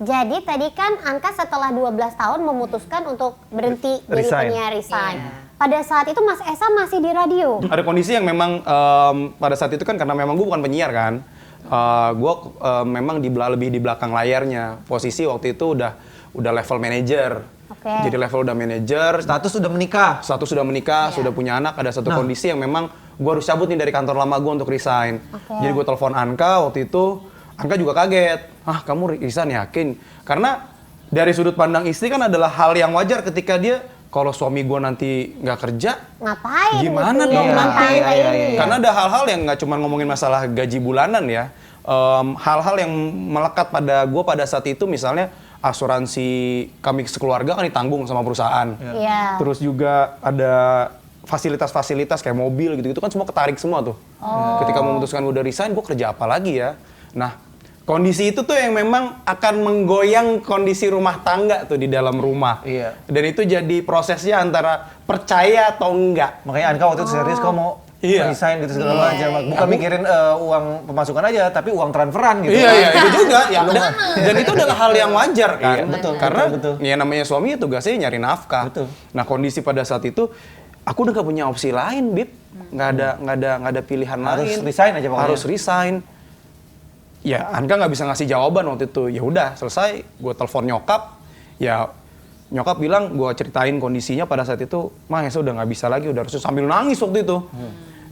Jadi tadi kan Anka setelah 12 tahun memutuskan untuk berhenti jadi Resign. penyiar resign. Iya. Pada saat itu Mas Esa masih di radio. Ada kondisi yang memang pada saat itu kan karena memang gue bukan penyiar kan, gue memang lebih di belakang layarnya. Posisi waktu itu udah level manager. Oke. Jadi level udah manager, Status sudah menikah. sudah menikah, sudah punya anak. Ada satu kondisi yang memang gue harus cabut nih dari kantor lama gue untuk resign. Oke. Jadi gue telepon Anka waktu itu, Anka juga kaget. Ah kamu resign yakin? Karena dari sudut pandang istri kan adalah hal yang wajar ketika dia kalau suami gue nanti nggak kerja, Ngapain? gimana gitu dong ya, nanti? tante ini? Karena ada hal-hal yang nggak cuma ngomongin masalah gaji bulanan ya. Hal-hal yang melekat pada gue pada saat itu misalnya asuransi kami sekeluarga kan ditanggung sama perusahaan. Iya. Terus juga ada fasilitas-fasilitas kayak mobil gitu-gitu kan semua ketarik semua tuh. Ketika memutuskan udah resign, gue kerja apa lagi ya? Nah, kondisi itu tuh yang memang akan menggoyang kondisi rumah tangga tuh di dalam rumah. Iya. Dan itu jadi prosesnya antara percaya atau enggak. Makanya Anka waktu itu serius kok mau resign gitu segala macam. Bukan mikirin uang pemasukan aja, tapi uang transferan gitu. Iya, itu juga. Ya, dan itu adalah hal yang wajar kan. Iya, betul. Karena betul. ya namanya suami tugasnya nyari nafkah. Betul. Nah, kondisi pada saat itu aku udah gak punya opsi lain, Bib. Nggak ada pilihan Harus lain. resign aja pokoknya. Harus resign. Ya, Anka nggak bisa ngasih jawaban waktu itu. Ya udah, selesai. Gue telepon nyokap. Ya, nyokap bilang, gue ceritain kondisinya pada saat itu, Mah, Esa udah nggak bisa lagi, udah harus sambil nangis waktu itu.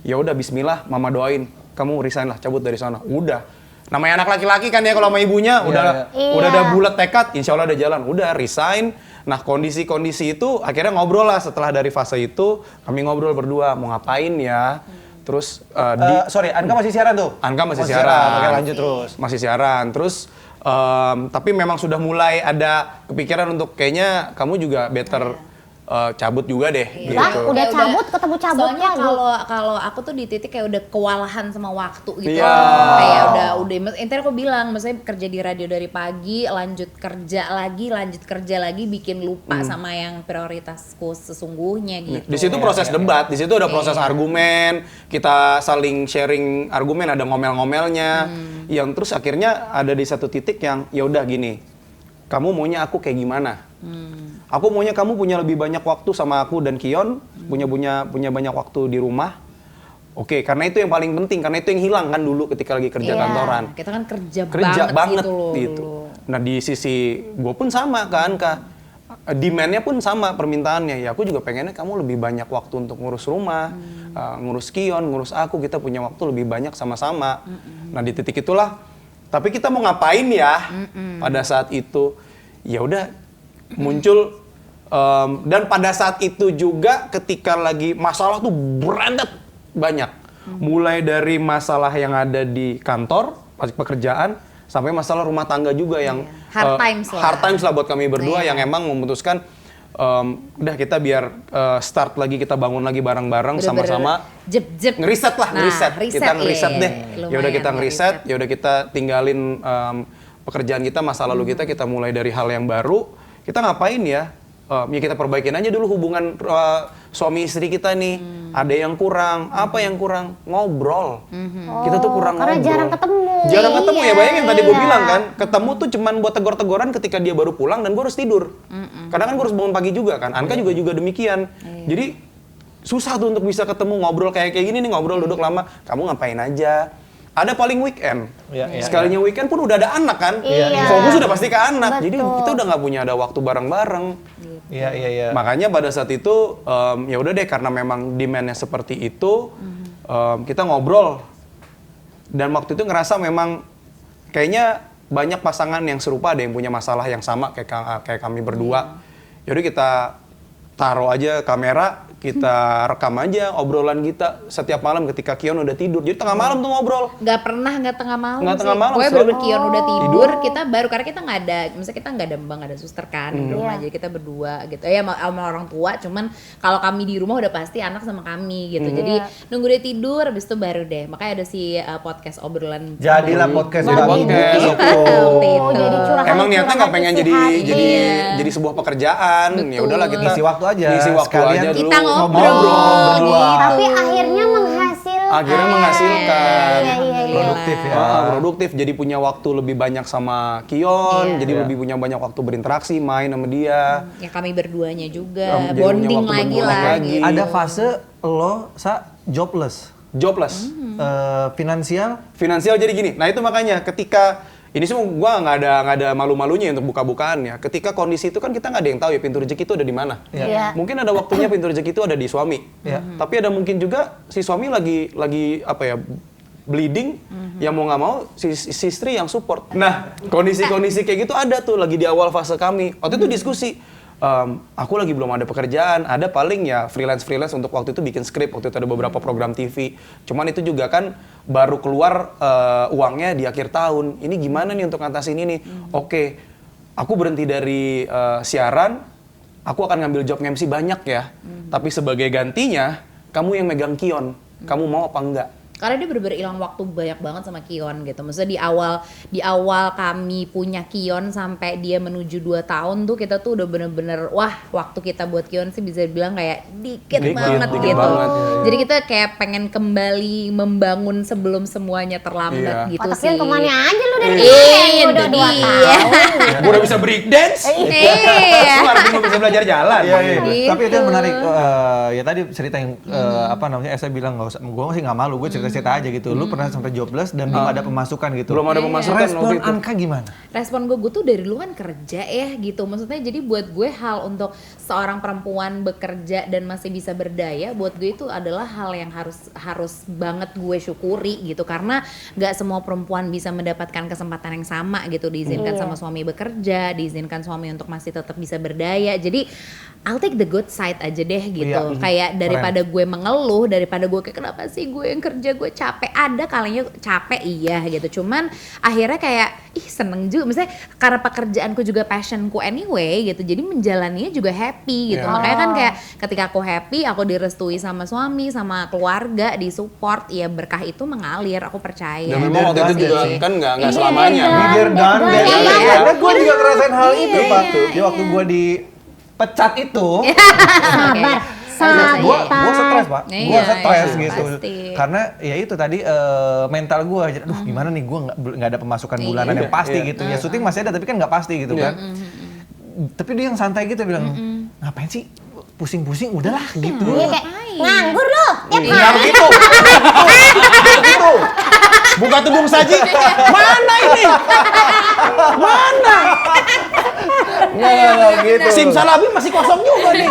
Ya udah, Bismillah, Mama doain, kamu resign lah, cabut dari sana. Udah. Namanya anak laki-laki kan ya kalau sama ibunya, udah ada bulat tekad, insya Allah ada jalan. Udah, resign. Nah, kondisi-kondisi itu akhirnya ngobrol lah setelah dari fase itu, kami ngobrol berdua, mau ngapain ya. Terus Sorry, Anka masih siaran tuh? Anka masih siaran. Oke, lanjut terus. Masih siaran. Terus tapi memang sudah mulai ada kepikiran untuk kayaknya kamu juga better cabut juga deh Lah, gitu. udah cabut, ketemu cabut Soalnya lagi. kalau aku tuh di titik kayak udah kewalahan sama waktu gitu. Iya. Kayak udah intinya aku bilang, maksudnya kerja di radio dari pagi, lanjut kerja lagi, bikin lupa sama yang prioritasku sesungguhnya gitu. Di situ proses debat, di situ ada proses argumen, kita saling sharing argumen, ada ngomel-ngomelnya, yang terus akhirnya ada di satu titik yang ya udah gini, kamu maunya aku kayak gimana? Aku maunya kamu punya lebih banyak waktu sama aku dan Kion, punya banyak waktu di rumah. Oke, karena itu yang paling penting, karena itu yang hilang kan dulu ketika lagi kerja kantoran. Kita kan kerja banget gitu loh. gitu. Nah di sisi gue pun sama kan Kak, demand-nya pun sama permintaannya. Ya aku juga pengennya kamu lebih banyak waktu untuk ngurus rumah, ngurus Kion, ngurus aku. Kita punya waktu lebih banyak sama-sama. Nah di titik itulah. Tapi kita mau ngapain ya pada saat itu? Ya udah muncul dan pada saat itu juga ketika lagi masalah tuh berandat banyak. Mulai dari masalah yang ada di kantor, pekerjaan, sampai masalah rumah tangga juga yang Hard times lah buat kami berdua yang emang memutuskan udah kita biar start lagi, kita bangun lagi bareng-bareng sama-sama. Jep. Ngeriset lah, kita ngeriset deh. Ya udah kita ngeriset, ya udah kita tinggalin pekerjaan kita, masa lalu kita mulai dari hal yang baru. Kita ngapain ya? Ya kita perbaikin aja dulu hubungan suami istri kita nih. Ada yang kurang, apa yang kurang? Ngobrol. Kita tuh kurang karena ngobrol. jarang ketemu. Jarang ketemu ya, bayangin tadi gue Iya. bilang kan, ketemu tuh cuman buat tegor-tegoran ketika dia baru pulang dan gue harus tidur. Kadang kan gue harus bangun pagi juga kan, Anka juga demikian. Jadi susah tuh untuk bisa ketemu, ngobrol kayak gini nih, ngobrol duduk lama, kamu ngapain aja. Ada paling weekend, sekalinya weekend pun udah ada anak kan, fokus udah pasti ke anak, jadi kita udah nggak punya ada waktu bareng-bareng. Iya. Makanya pada saat itu ya udah deh, karena memang demand-nya seperti itu, kita ngobrol. Dan waktu itu ngerasa memang kayaknya banyak pasangan yang serupa, ada yang punya masalah yang sama kayak kami berdua. Yaudah kita taruh aja kamera, kita rekam aja obrolan kita setiap malam ketika Kion udah tidur. Jadi tengah malam tuh ngobrol. Nggak tengah malam Nggak sih. tengah malam, Pokoknya Sob. bener Kion udah tidur, kita baru, karena kita nggak ada, misalnya kita nggak ada mbak, nggak ada suster kan di rumah, jadi kita berdua gitu. Ya sama orang tua, cuman kalau kami di rumah udah pasti anak sama kami gitu. Jadi nunggu dia tidur, habis itu baru deh. Makanya ada si podcast obrolan. Jadilah podcast Jadi Babi podcast. Buku. Waktu itu. Jadi curhat. Emang niatnya nggak pengen jadi sebuah pekerjaan. Ya udahlah kita Ngisi waktu aja. Ngisi waktu Sekalian aja dulu. Kita ngobrol berdua. gitu. Tapi akhirnya menghasilkan. Akhirnya menghasilkan. Iya. Produktif ya. Produktif, jadi punya waktu lebih banyak sama Kion, jadi lebih punya banyak waktu berinteraksi, main sama dia. Ya kami berduanya juga, Jadi punya bonding waktu lagi berdua lah. lagi. Gitu. Ada fase lo jobless. Jobless. Finansial Finansial jadi gini. Nah itu makanya ketika ini semua gua nggak ada malu-malunya untuk buka-bukaan ya. Ketika kondisi itu kan kita nggak ada yang tahu ya pintu rezeki itu ada di mana. Iya. Mungkin ada waktunya pintu rezeki itu ada di suami. Tapi ada mungkin juga si suami lagi apa ya, bleeding, yang mau nggak mau si istri yang support. Nah kondisi-kondisi kayak gitu ada tuh lagi di awal fase kami. Waktu itu diskusi. Aku lagi belum ada pekerjaan, ada paling ya freelance untuk waktu itu bikin skrip, waktu itu ada beberapa program TV. Cuman itu juga kan baru keluar uangnya di akhir tahun. Ini gimana nih untuk ngatasin ini? Oke, aku berhenti dari siaran, aku akan ngambil job MC banyak ya. Tapi sebagai gantinya, kamu yang megang Kion, kamu mau apa enggak? Karena dia bener-bener hilang waktu banyak banget sama Kion gitu. Maksudnya di awal kami punya Kion sampai dia menuju 2 tahun tuh kita tuh udah bener-bener wah waktu kita buat Kion sih bisa dibilang kayak dikit banget dikit gitu. banget. Jadi kita kayak pengen kembali membangun sebelum semuanya terlambat gitu Otak sih. Kion kemana aja lu dari Itu udah 2 dia. tahun. Gue udah bisa break dance. Iya. Gue harus bisa belajar jalan. Iya. Gitu. Tapi itu yang menarik. Ya tadi cerita yang apa namanya? Saya bilang nggak usah. Gue sih nggak malu. Gue cerita aja gitu. Lu pernah sampai jobless dan belum ada pemasukan gitu. Belum ada pemasukan Respon waktu itu. Anka gimana? Respon gue tuh dari dulu kan kerja ya gitu. Maksudnya jadi buat gue hal untuk seorang perempuan bekerja dan masih bisa berdaya, buat gue itu adalah hal yang harus banget gue syukuri gitu. Karena nggak semua perempuan bisa mendapatkan kesempatan yang sama gitu. Diizinkan sama suami bekerja, diizinkan suami untuk masih tetap bisa berdaya. Jadi I'll take the good side aja deh gitu. Iya. Kayak daripada gue mengeluh, daripada gue kayak kenapa sih gue yang kerja gue capek. Ada kalinya capek iya gitu. Cuman akhirnya kayak seneng juga. Misalnya karena pekerjaanku juga passionku anyway gitu. Jadi menjalaninya juga happy gitu. Yeah. Makanya kan kayak ketika aku happy, aku direstui sama suami, sama keluarga, disupport, ya berkah itu mengalir. Aku percaya. Dan memang waktu itu Gitu juga sih. kan nggak selamanya. Bigger than that. Iya. Karena gue juga ngerasain hal itu, Iya. Pak. Jadi waktu gue dipecat itu, Sabar. gue stres, Pak. Gue Iya, stres iya, gitu. pasti. Karena ya itu tadi mental gue, aduh gimana nih gue nggak ada pemasukan bulanan yang pasti gitu. Ya syuting masih ada tapi kan nggak pasti gitu kan. Tapi dia yang santai gitu bilang, ngapain sih pusing-pusing udahlah gitu. Iya kayak nganggur lu. Ya Nggak kan? begitu. Begitu. Buka tudung saji. Mana ini? Mana? Nggak gitu. Simsalabim masih kosong juga nih.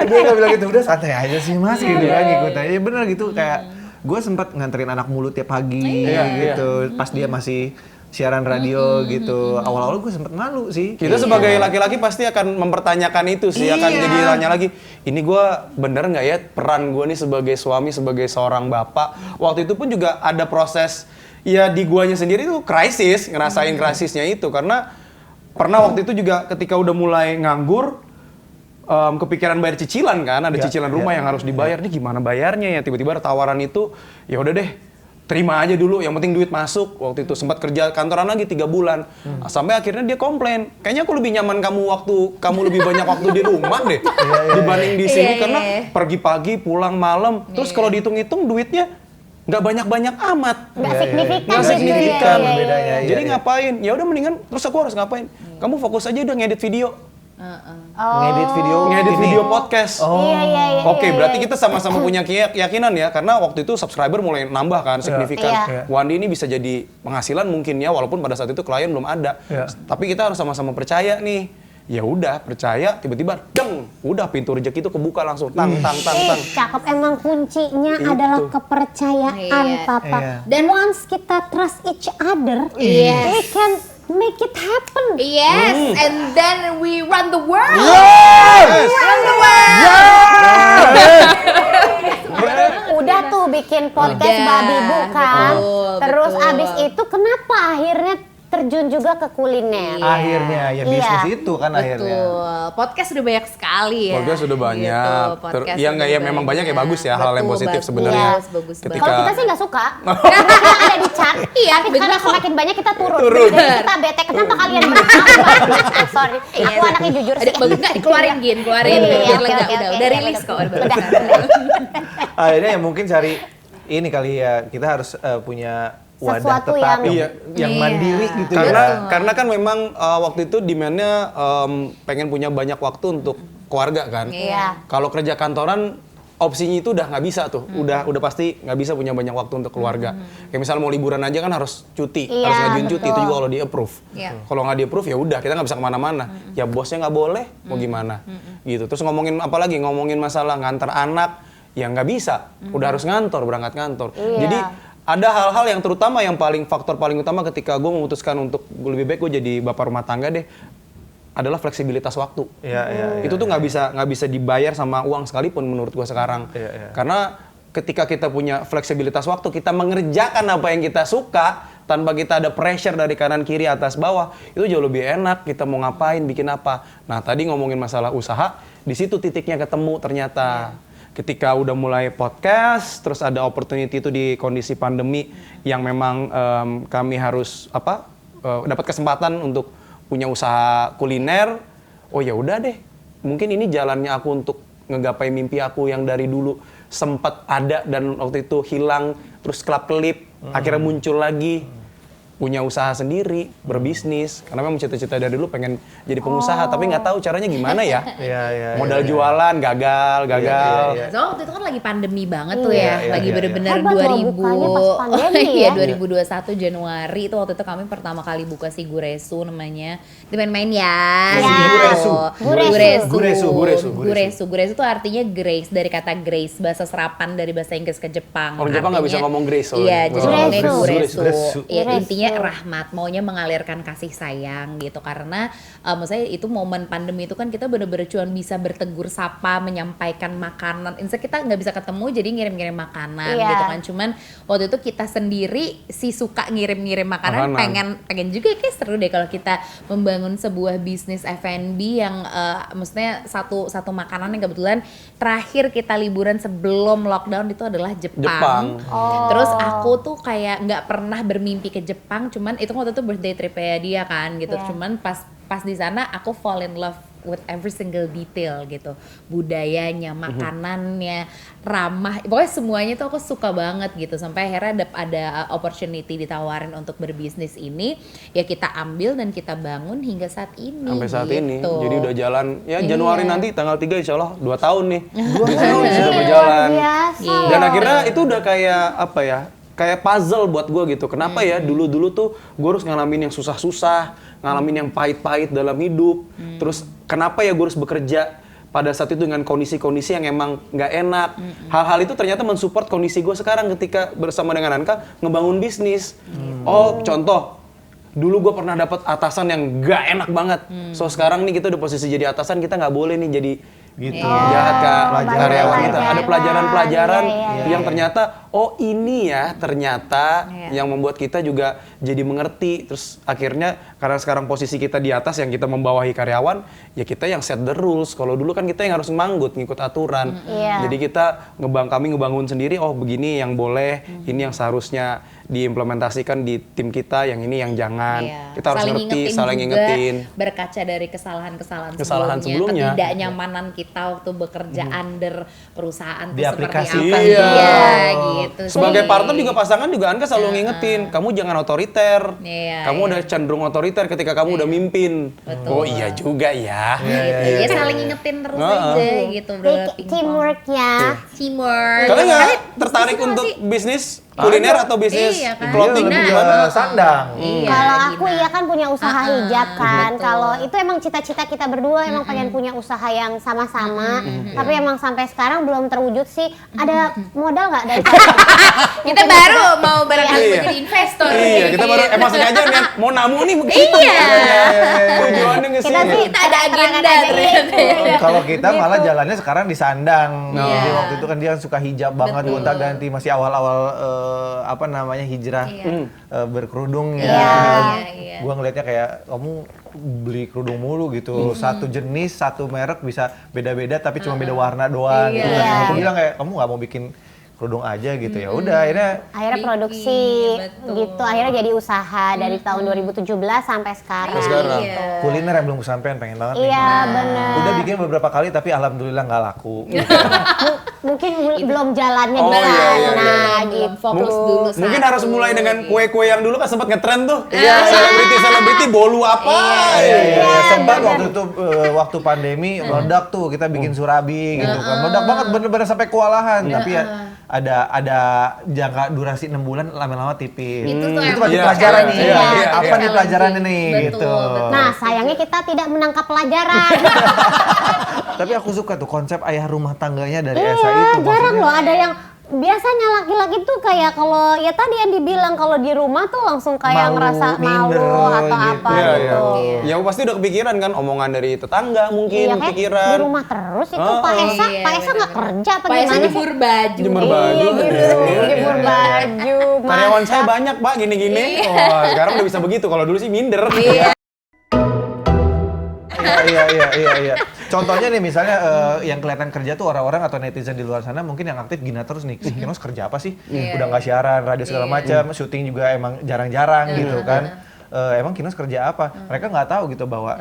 Dia nggak bilang gitu, udah santai aja sih mas gitu kan ngikut aja. Ya bener gitu kayak gue sempat nganterin anak mulu tiap pagi gitu. Pas dia masih siaran radio gitu. Awal-awal gue sempet malu sih. Kita sebagai laki-laki pasti akan mempertanyakan itu sih, akan jadi tanya lagi, ini gue bener nggak ya peran gue nih sebagai suami, sebagai seorang bapak. Waktu itu pun juga ada proses, ya di guanya sendiri tuh krisis, ngerasain krisisnya itu. Karena pernah waktu itu juga ketika udah mulai nganggur, kepikiran bayar cicilan kan, ada cicilan rumah yang harus dibayar, nih gimana bayarnya ya, tiba-tiba ada tawaran itu, ya udah deh, terima aja dulu, yang penting duit masuk. Waktu itu sempat kerja kantoran lagi 3 bulan. Sampai akhirnya dia komplain, kayaknya aku lebih nyaman kamu lebih banyak waktu di rumah deh dibanding di sini karena pergi pagi pulang malam. Terus kalau dihitung-hitung duitnya nggak banyak-banyak amat. Nggak signifikan. Nggak gitu ya. signifikan Iya, iya, bedanya. iya. Jadi ngapain? Ya udah mendingan terus aku harus ngapain? Kamu fokus aja udah ngedit video. Ngedit video. Ngedit ini. video podcast. Iya, iya, iya. Oke, berarti kita sama-sama punya keyakinan ya, karena waktu itu subscriber mulai nambah kan, signifikan. Iya. Wandi ini bisa jadi penghasilan mungkin ya, walaupun pada saat itu klien belum ada. Iya. Tapi kita harus sama-sama percaya nih. Ya udah, percaya, tiba-tiba deng, udah pintu rezeki itu kebuka langsung, tang. Cakep, emang kuncinya Itu. adalah kepercayaan, Iya. Papa. Iya. Dan once kita trust each other, Yes. we can make it happen. Yes, and then we run the world. Yes! Run the world. Udah tuh bikin podcast Udah, babi bu kan. betul, Terus betul. abis itu kenapa akhirnya terjun juga ke kuliner? Akhirnya ya bisnis Iya. itu kan akhirnya. Betul. Podcast udah banyak sekali ya. Podcast sudah banyak. Gitu, podcast Ya nggak, ya udah memang banyak ya, bagus ya, hal yang Betul, positif bagus, sebenarnya. Bagus Ketika- Kalau kita sih nggak suka, kita ada di chart. Iya, tapi karena bener kok. semakin banyak kita turun. Turun. Jadi kita bete, kenapa kalian bertahan? Sorry, aku anaknya jujur Ada sih. bagus nggak dikeluarin Gin, keluarin Iya, biar oke, lega. oke, Udah oke, rilis oke, kok. udah. Akhirnya ya mungkin cari ini kali ya, kita harus punya wadah Sesuatu tetap yang- yang Iya. mandiri gitu ya. Karena kan memang waktu itu demand-nya pengen punya banyak waktu untuk keluarga kan. Iya. Kalau kerja kantoran opsinya itu udah nggak bisa tuh, udah pasti nggak bisa punya banyak waktu untuk keluarga. Kayak misalnya mau liburan aja kan harus cuti, Iya, harus ngajuin cuti, betul. itu juga kalau di approve. Iya. Kalau nggak di approve ya udah kita nggak bisa kemana-mana. Ya bosnya nggak boleh, mau gimana? Gitu. Terus ngomongin apa lagi? Ngomongin masalah nganter anak, ya nggak bisa. Udah harus berangkat kantor. Iya. Jadi ada hal-hal yang terutama yang faktor paling utama ketika gue memutuskan untuk lebih baik gue jadi bapak rumah tangga deh, adalah fleksibilitas waktu. Iya. Itu tuh nggak bisa dibayar sama uang sekalipun menurut gue sekarang. Iya. Karena ketika kita punya fleksibilitas waktu, kita mengerjakan apa yang kita suka tanpa kita ada pressure dari kanan kiri atas bawah, itu jauh lebih enak. Kita mau ngapain, bikin apa. Nah tadi ngomongin masalah usaha, di situ titiknya ketemu ternyata. ketika udah mulai podcast, terus ada opportunity itu di kondisi pandemi yang memang kami harus dapat kesempatan untuk punya usaha kuliner. Oh ya udah deh, mungkin ini jalannya aku untuk ngegapai mimpi aku yang dari dulu sempat ada dan waktu itu hilang, terus kelap-kelip, akhirnya muncul lagi. Punya usaha sendiri, berbisnis, karena memang cita-cita dari dulu pengen jadi pengusaha, tapi nggak tahu caranya gimana ya. Modal jualan, gagal. So waktu itu kan lagi pandemi banget tuh ya, lagi bener-bener Hebat loh, bukanya pas pandemi ya. 2021 Januari itu waktu itu kami pertama kali buka si Guresu namanya. Itu main-main ya. Guresu tuh artinya grace, dari kata grace, bahasa serapan dari bahasa Inggris ke Jepang. Orang Jepang nggak bisa ngomong grace. Iya, jadi ngomongnya Guresu. Ya, Guresu. intinya rahmat, maunya mengalirkan kasih sayang gitu, karena maksudnya itu momen pandemi itu kan kita bener-bener cuma bisa bertegur sapa, menyampaikan makanan. Instead kita nggak bisa ketemu jadi ngirim-ngirim makanan gitu kan. Cuman waktu itu kita sendiri si suka ngirim-ngirim makanan. pengen juga kayak seru deh kalau kita membangun sebuah bisnis F&B yang maksudnya satu makanan yang kebetulan terakhir kita liburan sebelum lockdown itu adalah Jepang. Terus aku tuh kayak nggak pernah bermimpi ke Jepang, cuman itu waktu itu birthday trip-nya dia kan gitu. Cuman pas di sana aku fall in love with every single detail gitu, budayanya, makanannya, ramah, pokoknya semuanya tuh aku suka banget gitu. Sampai akhirnya ada opportunity ditawarin untuk berbisnis ini, ya kita ambil dan kita bangun hingga saat ini. Sampai saat gitu. ini, jadi udah jalan ya Januari nanti tanggal 3 insya Allah 2 tahun nih. 2 tahun sudah berjalan. Dan akhirnya itu udah kayak apa ya? Kayak puzzle buat gue gitu. Kenapa ya dulu tuh gue harus ngalamin yang susah-susah, ngalamin yang pahit-pahit dalam hidup. Terus kenapa ya gue harus bekerja pada saat itu dengan kondisi-kondisi yang emang nggak enak. Hal-hal itu ternyata mensupport kondisi gue sekarang ketika bersama dengan Anka ngebangun bisnis. Oh contoh, dulu gue pernah dapat atasan yang nggak enak banget. So sekarang nih kita udah posisi jadi atasan, kita nggak boleh nih jadi jahat ke karyawan kita. Ada pelajaran-pelajaran yang ternyata ini ya ternyata yang membuat kita juga jadi mengerti. Terus akhirnya karena sekarang posisi kita di atas yang kita membawahi karyawan, ya kita yang set the rules. Kalau dulu kan kita yang harus manggut, ngikut aturan. Jadi kita kami ngebangun sendiri, begini yang boleh, ini yang seharusnya diimplementasikan di tim kita, yang ini yang jangan. Kita harus ngerti, saling ngingetin. Berkaca dari kesalahan sebelumnya, ketidaknyamanan kita waktu bekerja under perusahaan di aplikasi apa gitu. Sebagai partner juga pasangan juga Anka selalu ngingetin, kamu jangan otoriter. Kamu udah cenderung otoriter ketika kamu udah mimpin. Oh iya juga ya. Ya saling ngingetin terus aja gitu. Teamwork ya. Teamwork. Kalian nggak tertarik untuk bisnis kuliner atau bisnis clothing gimana? Sandang. Kalau aku kan punya usaha hijab kan. Kalau itu emang cita-cita kita berdua emang pengen punya usaha yang sama-sama. Tapi emang sampai sekarang belum terwujud sih. Ada modal nggak dari kita baru mau barangkali jadi investor. Iya, kita baru emang sengaja kan mau namu nih begitu. Tujuannya ke sini. Kita ada agenda ternyata. Kalau kita malah jalannya sekarang di sandang. Jadi waktu itu kan dia suka hijab banget, gonta-ganti masih awal-awal hijrah berkerudung ya. Gua ngelihatnya kayak kamu beli kerudung mulu gitu. Satu jenis, satu merek bisa beda-beda tapi cuma beda warna doang gitu. Aku bilang kayak kamu nggak mau bikin kerudung aja gitu. Ya udah akhirnya produksi gitu, akhirnya jadi usaha dari tahun 2017 sampai sekarang. Gitu. Kuliner yang belum kesampean, pengen banget nih. Iya benar. Udah bikin beberapa kali tapi alhamdulillah nggak laku. Mungkin belum jalannya di sana gitu. Fokus dulu. Mungkin harus mulai dengan kue-kue yang dulu kan sempat ngetren tuh. Selebriti bolu apa? Sempat waktu itu waktu pandemi meledak tuh, kita bikin surabi gitu kan. Meledak banget bener-bener sampai kewalahan. Tapi ya ada jangka durasi 6 bulan, lama-lama tipis. Itu pasti pelajaran nih. Apa nih pelajarannya nih gitu. Nah, sayangnya kita tidak menangkap pelajaran. Tapi aku suka tuh konsep ayah rumah tangganya dari Esa itu. Jarang loh ada yang biasanya laki-laki tuh kayak kalau ya tadi yang dibilang kalau di rumah tuh langsung kayak ngerasa malu atau apa gitu. Ya pasti udah kepikiran kan omongan dari tetangga mungkin pikiran. Di rumah terus itu Pak Esa nggak kerja apa gimana? Pak Esa jemur baju. Jemur baju. Karyawan saya banyak Pak gini-gini. Sekarang udah bisa begitu. Kalau dulu sih minder. Iya. Contohnya nih misalnya yang kelihatan kerja tuh orang-orang atau netizen di luar sana mungkin yang aktif Gina terus nih. Kinos kerja apa sih? Udah nggak siaran, radio segala macam, syuting juga emang jarang-jarang gitu kan. Emang Kinos kerja apa? Mereka nggak tahu gitu bahwa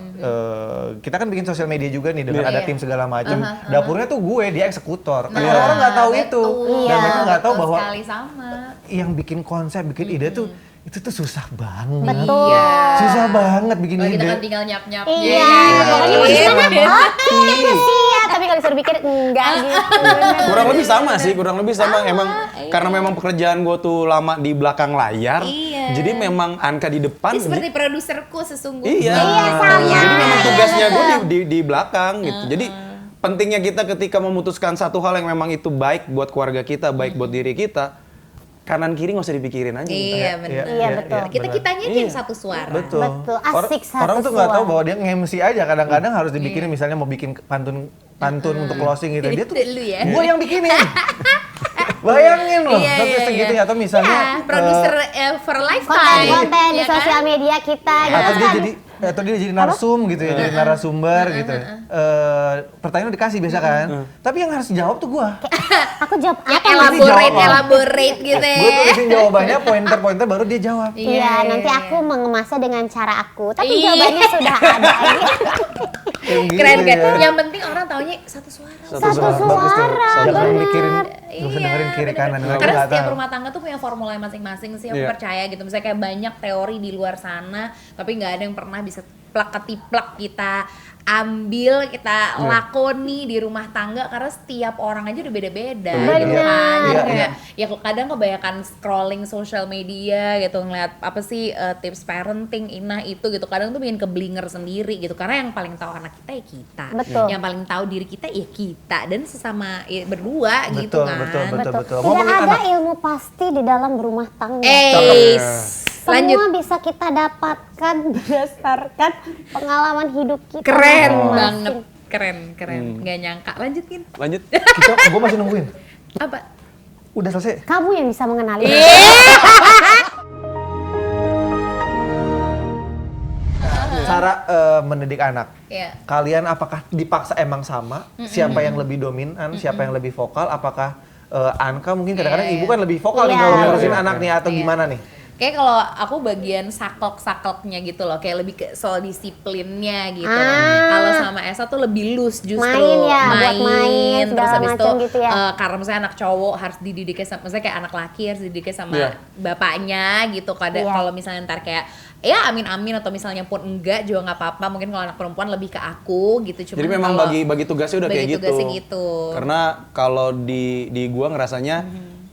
kita kan bikin sosial media juga nih dengan ada tim segala macam. Dapurnya tuh gue, dia eksekutor. Tapi orang nggak tahu itu. Dan mereka nggak tahu bahwa yang bikin konsep, bikin ide tuh itu tuh susah banget. Betul. Susah banget bikin ide. Kita kan tinggal nyap-nyap. Iya, pokoknya mau gimana? Oke, sih ya. Tapi kalau disuruh pikir enggak gitu. Kurang lebih sama sih, emang karena memang pekerjaan gue tuh lama di belakang layar. Jadi memang Anka di depan. Ini seperti produserku sesungguhnya. Iya, sama. Jadi memang tugasnya gue di belakang gitu. Jadi pentingnya kita ketika memutuskan satu hal yang memang itu baik buat keluarga kita, baik buat diri kita, kanan kiri nggak usah dipikirin aja. Iya benar. Iya betul. Kitanya aja yang satu suara. Betul. Asik satu Orang tuh nggak tahu suara. bahwa dia nge-MC aja. Kadang-kadang harus dibikinin misalnya mau bikin pantun untuk closing gitu. Dia tuh Lu ya. gue yang bikinin. Bayangin loh, Iya, sampai iya, segitu iya. ya. Atau misalnya produser for lifetime. Konten-konten di ya kan? sosial media kita gitu atau dia jadi narsum gitu ya, jadi narasumber gitu. Pertanyaan dikasih biasa kan. Tapi yang harus jawab tuh gua. Aku jawab Ya apa Mas? elaborate gitu ya. Gua tulisin jawabannya, pointer-pointer baru dia jawab. Iya, nanti aku mengemasnya dengan cara aku. Tapi Iya. jawabannya sudah ada. Yang gitu Keren kan? ya. Yang penting orang taunya satu suara. Satu Bagus tuh. suara, Jangan bener. mikirin, nggak usah dengerin kiri kanan. Mereka Karena nggak setiap tahu. rumah tangga tuh punya formula masing-masing sih, aku Iya. percaya gitu. Misalnya kayak banyak teori di luar sana, tapi nggak ada yang pernah bisa plak ketiplak kita ambil, kita lakoni di rumah tangga karena setiap orang aja udah beda-beda gitu kan. Jadi Iya, kayak ya kadang kebanyakan scrolling social media gitu ngeliat apa sih tips parenting itu gitu. Kadang tuh bikin keblinger sendiri gitu karena yang paling tahu anak kita ya kita. Betul. Yang paling tahu diri kita ya kita dan sesama ya, berdua gitu kan. Betul. Tidak Ngomongin ada anak. ilmu pasti di dalam berumah tangga. Lanjut. Semua bisa kita dapatkan berdasarkan pengalaman hidup kita. Keren masing-masing. banget, keren, nggak nyangka. Lanjutin. Lanjut. Gue masih nungguin. Apa? Udah selesai. Kamu yang bisa mengenali. Cara mendidik anak. Iya. Kalian apakah dipaksa emang sama? Siapa yang lebih dominan? Siapa yang lebih vokal? Apakah Anka mungkin kadang-kadang ibu kan lebih vokal nih Iya. kalau ngurusin anak nih atau Iya. gimana nih? Kayak kalau aku bagian saklek-sakleknya gitu loh, kayak lebih ke soal disiplinnya gitu. Kalau sama Esa tuh lebih loose justru. Main ya, buat main, Terus segala habis itu macam gitu ya. karena misalnya anak cowok harus dididiknya sama, misalnya kayak anak laki harus dididiknya sama Iya. bapaknya gitu. Iya. Kalau misalnya ntar kayak ya amin-amin atau misalnya pun enggak juga nggak apa-apa. Mungkin kalau anak perempuan lebih ke aku gitu. Cuman Jadi memang kalau bagi tugasnya udah bagi kayak gitu. tugasnya gitu. Karena kalau di gua ngerasanya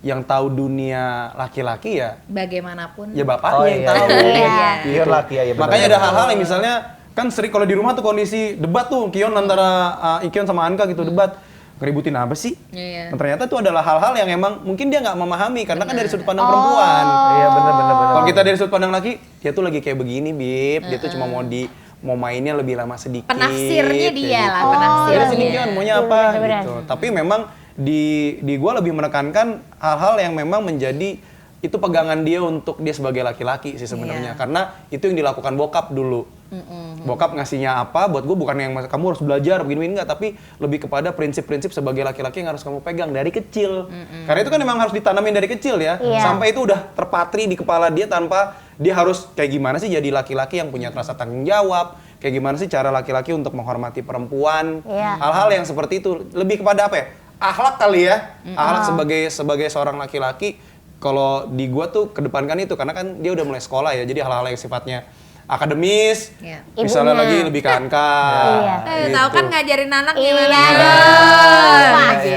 yang tahu dunia laki-laki ya Bagaimanapun. ya bapaknya Oh, yang iya. tahu. Iya. Pure laki ya, benar. Makanya ada hal-hal yang misalnya kan sering kalau di rumah tuh kondisi debat tuh Kion antara Ikion sama Anka gitu debat. Ngeributin apa sih? Iya. Dan ternyata itu adalah hal-hal yang emang mungkin dia nggak memahami karena kan dari sudut pandang perempuan. Iya benar. Kalau kita dari sudut pandang laki, dia tuh lagi kayak begini, Bib. Dia tuh cuma mau mainnya lebih lama sedikit. Penafsirnya kayak dia lah, gitu. penafsirnya. Dari sini Kion maunya apa Bener-bener. gitu. Tapi memang di gua lebih menekankan hal-hal yang memang menjadi itu pegangan dia untuk dia sebagai laki-laki sih sebenarnya. Iya. Karena itu yang dilakukan bokap dulu. Bokap ngasihnya apa buat gue bukan yang kamu harus belajar begini enggak, tapi lebih kepada prinsip-prinsip sebagai laki-laki yang harus kamu pegang dari kecil. Karena itu kan memang harus ditanamin dari kecil ya. Iya. Sampai itu udah terpatri di kepala dia tanpa dia harus kayak gimana sih jadi laki-laki yang punya rasa tanggung jawab, kayak gimana sih cara laki-laki untuk menghormati perempuan. Iya. Hal-hal yang seperti itu lebih kepada apa ya? Akhlak kali ya. Akhlak sebagai seorang laki-laki. Kalau di gua tuh kedepankan itu karena kan dia udah mulai sekolah ya. Jadi hal-hal yang sifatnya akademis, Iya. misalnya Ibunya. lagi lebih ke Anka. Iya. gitu. Tahu kan ngajarin anak Iya, gimana? pasti.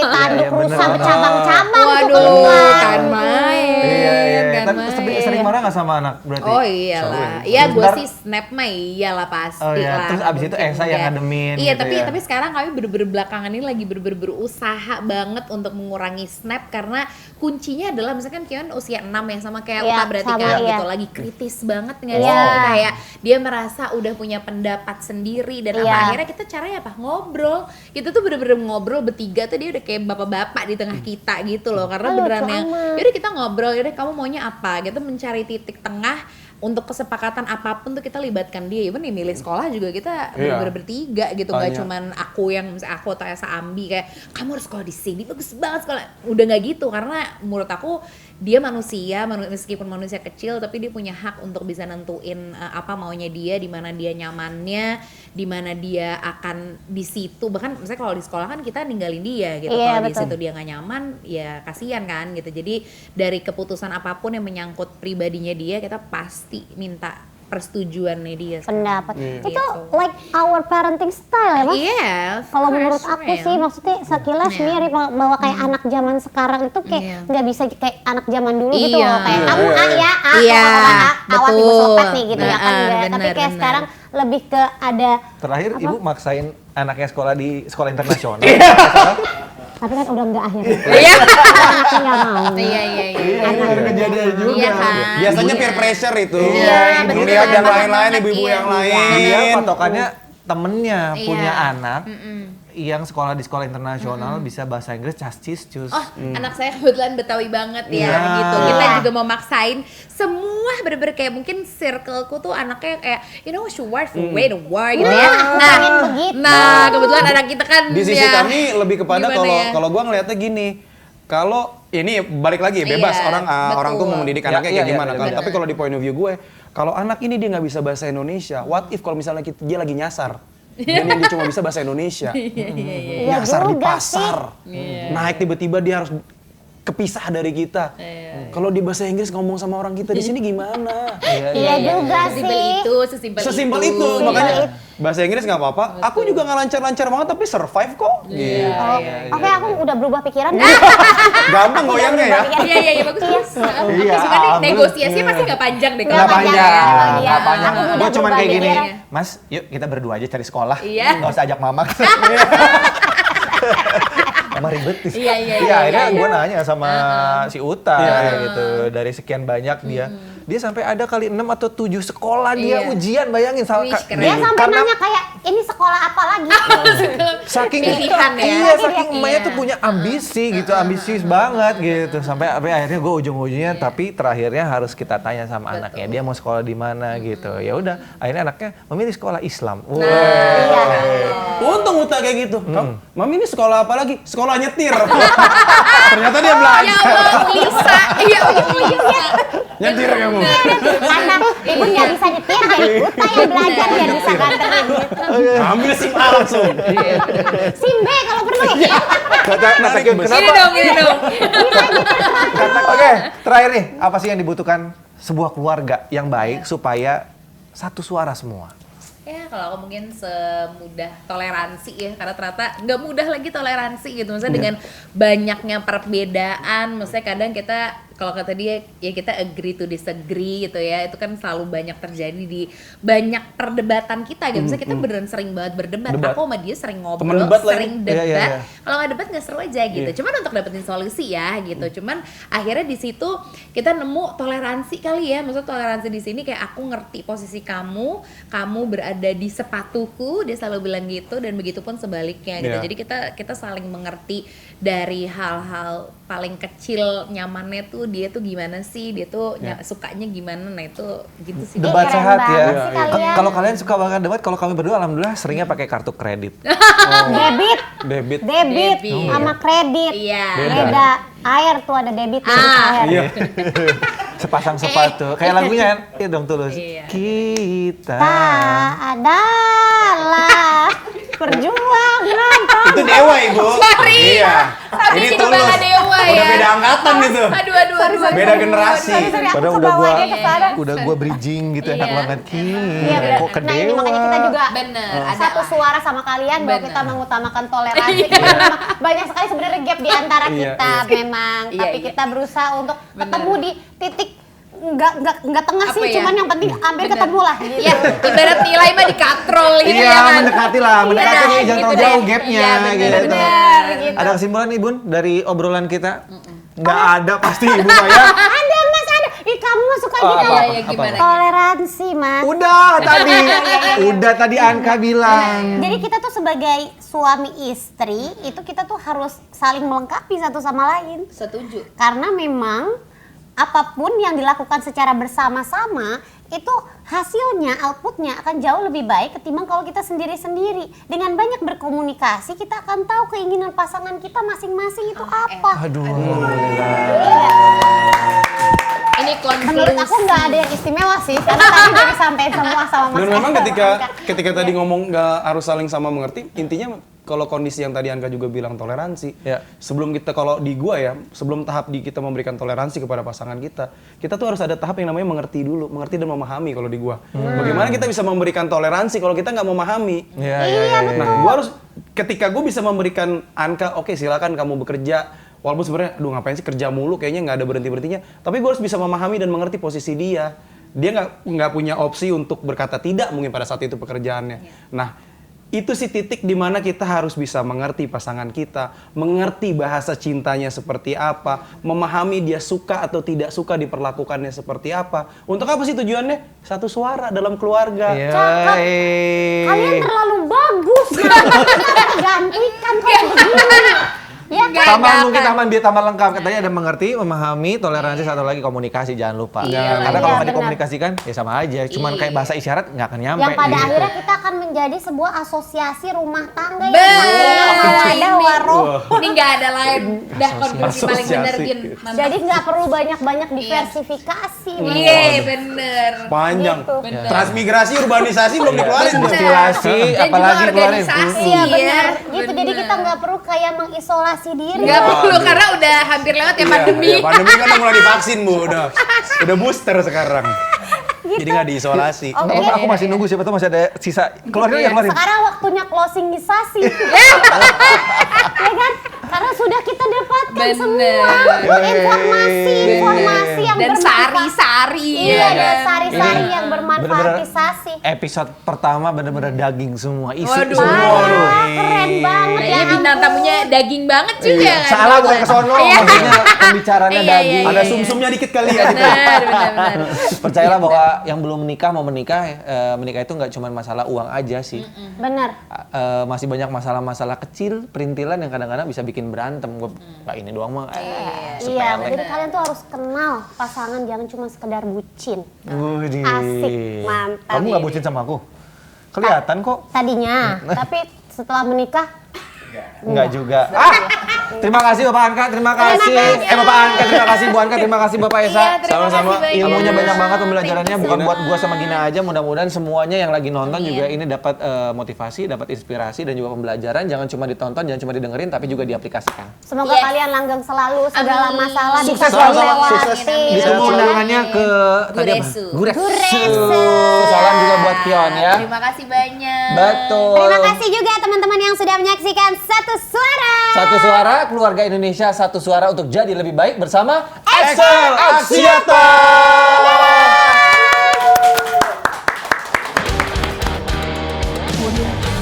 Tanduk Iya, rusak bener. bercabang-cabang tuh Waduh, keluar. kan main. Iya. kan Tapi main. sering marah nggak sama anak berarti? Oh iyalah, iya gue Sebentar. sih snap mah iyalah pasti Oh iya, lah. terus abis itu Esa yang Iya. ngademin Iya, gitu tapi ya. tapi sekarang kami bener-bener belakangan ini lagi bener-bener berusaha banget untuk mengurangi snap karena kuncinya adalah misalkan Kion usia 6 ya sama kayak Iya, Uta berarti sama, kan iya. gitu lagi kritis banget nggak Iya. sih kayak dia merasa udah punya pendapat sendiri dan apa Iya. akhirnya kita caranya apa ngobrol kita tuh bener-bener ngobrol bertiga tuh dia udah kayak bapak-bapak di tengah kita gitu loh karena Oh, beneran lucu yang amat. yaudah kita ngobrol yaudah kamu maunya apa gitu mencari titik tengah untuk kesepakatan apapun tuh kita libatkan dia. Even nih milih sekolah juga kita bener-bener bertiga gitu, nggak cuman aku yang misalnya aku atau Esa Ambi kayak kamu harus sekolah di sini bagus banget sekolah. Udah nggak gitu, karena menurut aku dia manusia meskipun manusia kecil tapi dia punya hak untuk bisa nentuin apa maunya dia, di mana dia nyamannya, di mana dia akan di situ. Bahkan misalnya kalau di sekolah kan kita ninggalin dia gitu. Kalau di situ dia nggak nyaman ya kasihan kan gitu. Jadi dari keputusan apapun yang menyangkut pribadinya dia, kita pasti minta persetujuannya dia. Pendapat. Itu like our parenting style ya, Mas? Iya. Kalau menurut aku sih maksudnya sekilas mirip bahwa kayak anak zaman sekarang itu kayak nggak bisa kayak anak zaman dulu gitu loh. Kayak kamu awas ibu sopet nih gitu ya kan enggak. Tapi kayak sekarang lebih ke ada Terakhir ibu maksain anaknya sekolah di sekolah internasional. tapi kan udah enggak akhirnya. Iya. Anaknya nggak mau. Iya. Kejadian juga. Iya kan. Biasanya peer pressure itu. Iya, Melihat yang lain-lain, banget, ibu-ibu iya. yang lain. Dia patokannya temennya punya Iya. anak yang sekolah di sekolah internasional bisa bahasa Inggris cus. Oh, anak saya kebetulan Betawi banget ya Iya. gitu. Kita juga mau maksain semua bener-bener kayak mungkin circleku tuh anaknya kayak she works for way to war gitu ya. pengen begitu. Nah, kebetulan anak kita kan Di sisi ya, kami lebih kepada gimana ya? kalau gua ngelihatnya gini. Kalau ini balik lagi bebas Iya, orang tuh betul. mau mendidik anaknya kayak gimana. iya, Tapi kalau di point of view gue, kalau anak ini dia nggak bisa bahasa Indonesia, what if kalau misalnya dia lagi nyasar? Dan dia cuma bisa bahasa Indonesia. Iya Nyasar di juga pasar. Naik tiba-tiba dia harus kepisah dari kita. Kalau di bahasa Inggris ngomong sama orang kita di sini gimana? Iya juga sih. Sesimpel itu. Makanya bahasa Inggris nggak apa-apa. Aku juga nggak lancar-lancar banget tapi survive kok. Gitu. Oke, aku udah berubah pikiran. Gampang goyangnya ya. Iya, bagus. Iya, Sebenarnya negosiasinya pasti nggak panjang deh. Nggak panjang. Nggak panjang. Aku udah Gue cuman berubah kayak gini, pikiran. Mas, yuk kita berdua aja cari sekolah. Iya. Nggak usah ajak mama. Mama ribet. Iya, Akhirnya gue nanya sama si Uta gitu. Dari sekian banyak dia sampai ada kali 6 atau 7 sekolah dia ujian, bayangin. Wih, keren. Dia sampai nanya kayak ini sekolah apa lagi? saking Pilihan ya. Iya, saking emaknya tuh punya ambisi gitu, ambisius banget gitu. Sampai akhirnya gue ujung-ujungnya tapi terakhirnya harus kita tanya sama anaknya dia mau sekolah di mana gitu. Ya udah, akhirnya anaknya memilih sekolah Islam. Untung Uta kayak gitu. Mami ini sekolah apa lagi? Sekolah nyetir. Ternyata dia belajar. Ya Allah, Lisa. Iya, Lisa. Nyetir kamu. Anak ibu nggak bisa nyetir, jadi Uta yang belajar biar bisa nganterin gitu. Ambil SIM A langsung. SIM B kalau perlu. Kata Kyun, Ini kenapa? dong. Oke, terakhir nih, apa sih yang dibutuhkan sebuah keluarga yang baik supaya satu suara semua? Ya kalau aku mungkin semudah toleransi ya, karena ternyata nggak mudah lagi toleransi gitu. Maksudnya dengan banyaknya perbedaan, maksudnya kadang kita kalau kata dia ya kita agree to disagree gitu ya, itu kan selalu banyak terjadi di banyak perdebatan kita gitu. Misalnya kita beneran sering banget berdebat. Aku sama dia sering ngobrol, Temen debat lah sering ini. debat. Iya. Kalau nggak debat nggak seru aja gitu. Cuman untuk dapetin solusi ya gitu. Cuman akhirnya di situ kita nemu toleransi kali ya. Maksudnya toleransi di sini kayak aku ngerti posisi kamu berada di sepatuku, dia selalu bilang gitu, dan begitupun sebaliknya gitu. Jadi kita saling mengerti dari hal-hal paling kecil nyamannya tuh dia tuh gimana sih, dia tuh sukanya gimana, nah itu gitu sih. Debat keren sehat banget ya. sih kalian. Kalau kalian suka banget debat, kalau kami berdua alhamdulillah seringnya pakai kartu kredit. Debit Debit. sama kredit. Iya. Beda. Air tuh ada debit air. Iya. Sepasang sepatu. Kayak lagunya kan? Iya dong Tulus. Iya. Kita. Adalah perjuangan. Itu Dewa Ibu. Sorry. Iya. Sorry, Ini jadi Tulus. Bang Dewa ya. Udah beda angkatan gitu. Aduh. Beda generasi. Padahal Aku udah kebawa gua dia ke sana. udah gua bridging gitu enak Iya. banget. Iya, Kok ke nah ini Dewa? makanya kita juga Bener, satu ada. suara sama kalian bahwa Bener. kita mengutamakan toleransi. Karena memang banyak sekali sebenarnya gap di antara kita memang, Iya, tapi iya. kita berusaha untuk ketemu di titik nggak tengah Apa sih, ya? cuman yang penting hampir Bener. ketemu lah gitu. Ya, ibarat nilai mah dikatrol gitu Iya, ya kan. mendekati lah, mendekati Iya, nih, jangan gitu terlalu deh. jauh gapnya Iya, bener, gitu. bener, gitu. Ada kesimpulan nih Bun dari obrolan kita? Nggak ada pasti Ibu Maya. Ada Mas, ada. Ih, kamu masuk lagi apa, dong. apa, Iya, gimana? Toleransi Mas. Udah tadi Anka bilang. Jadi kita tuh sebagai suami istri itu kita tuh harus saling melengkapi satu sama lain. Setuju. Karena memang apapun yang dilakukan secara bersama-sama itu hasilnya, outputnya akan jauh lebih baik ketimbang kalau kita sendiri-sendiri. Dengan banyak berkomunikasi, kita akan tahu keinginan pasangan kita masing-masing itu apa. Aduh. Ini konklusi. Menurut aku nggak ada yang istimewa sih, karena tadi udah disampaikan semua sama Mas Dan memang Eko. ketika tadi ngomong nggak harus saling sama mengerti, intinya kalau kondisi yang tadi Anka juga bilang toleransi, sebelum kita kalau di gua ya, sebelum tahap kita memberikan toleransi kepada pasangan kita tuh harus ada tahap yang namanya mengerti dulu, mengerti dan memahami kalau di gua. Bagaimana kita bisa memberikan toleransi kalau kita nggak memahami? Nah, gua harus ketika gua bisa memberikan Anka, oke, silakan kamu bekerja. Walaupun sebenarnya, aduh ngapain sih kerja mulu, kayaknya nggak ada berhenti-berhentinya. Tapi gue harus bisa memahami dan mengerti posisi dia. Dia nggak punya opsi untuk berkata tidak mungkin pada saat itu pekerjaannya. Nah, itu sih titik di mana kita harus bisa mengerti pasangan kita, mengerti bahasa cintanya seperti apa, memahami dia suka atau tidak suka diperlakukannya seperti apa. Untuk apa sih tujuannya? Satu suara dalam keluarga. Cakep. Kalian terlalu bagus. Gantikan kalau begini. Ya kan? Tambah lengkap. Katanya ada mengerti, memahami, toleransi, satu lagi komunikasi, jangan lupa. Iya, Karena kalau nggak benar. dikomunikasikan, ya sama aja. Cuman kayak bahasa isyarat nggak akan nyampe. Yang pada gitu. akhirnya kita akan menjadi sebuah asosiasi rumah tangga Ini waroh. Ini nggak ada lain. Dah konklusi paling bener Asosiasi. Gin. Mantap. Jadi nggak perlu banyak-banyak diversifikasi. Iya bener. Panjang. Gitu. Transmigrasi, urbanisasi belum dikeluarin tuh. Ventilasi, Dan apalagi juga keluarin. organisasi. Iya benar. Gitu. Jadi bener. kita nggak perlu kayak mengisolasi diri. Nggak perlu karena udah hampir lewat ya pandemi. Iya, pandemi kan udah mulai divaksin, Bu. Udah booster sekarang. Jadi nggak diisolasi. Oke. Nggak apa-apa, aku masih nunggu, siapa tahu masih ada sisa. Keluarin ya, keluarin. Sekarang waktunya closingisasi. Ya kan? Karena sudah kita dapatkan Bener. semua informasi yang Dan bermanfaat. sari-sari. Iya, dan sari-sari Ini yang bener-bener bermanfaatisasi. Episode pertama bener-bener daging semua, isu Waduh. semua. Wah, keren banget ya. Kayaknya bintang tamunya daging banget juga. Iya. kan? Salah bukan kesono, Iya. maksudnya pembicaranya Iya, daging. iya, Ada iya. sumsumnya dikit kali ya. Benar. Percayalah bahwa yang belum menikah mau menikah, menikah itu nggak cuma masalah uang aja sih. Bener. Masih banyak masalah-masalah kecil, perintilan yang kadang-kadang bisa bikin berantem. Gue, ini doang mah. Iya, jadi kalian tuh harus kenal pasangan, jangan cuma sekedar bucin. Widih. Asik, mantap. Kamu nggak bucin sama aku? Kelihatan kok. Tadinya, tapi setelah menikah Enggak juga. Terima kasih Bapak Anka, terima kasih. Bapak Anka, terima kasih Bu Anka, terima kasih Bapak Esa. Iya, terima Sama-sama. kasih banyak. Ilmunya banyak banget pembelajarannya, bukan Gina. buat gua sama Gina aja. Mudah-mudahan semuanya yang lagi nonton juga ini dapat motivasi, dapat inspirasi dan juga pembelajaran. Jangan cuma ditonton, jangan cuma didengerin, tapi juga diaplikasikan. semoga Yes. kalian langgeng selalu, segala Amin. masalah Sukses bisa selalu. dilewati. Sukses. Amin. Ditunggu Amin. undangannya ke tadi apa? Guresu. Guresu. Salam juga buat Kion ya. Terima kasih banyak. Betul. Terima kasih juga teman-teman yang sudah menyaksikan Satu Suara. Satu suara, keluarga Indonesia satu suara untuk jadi lebih baik bersama Excel Aksiata. Aksiata.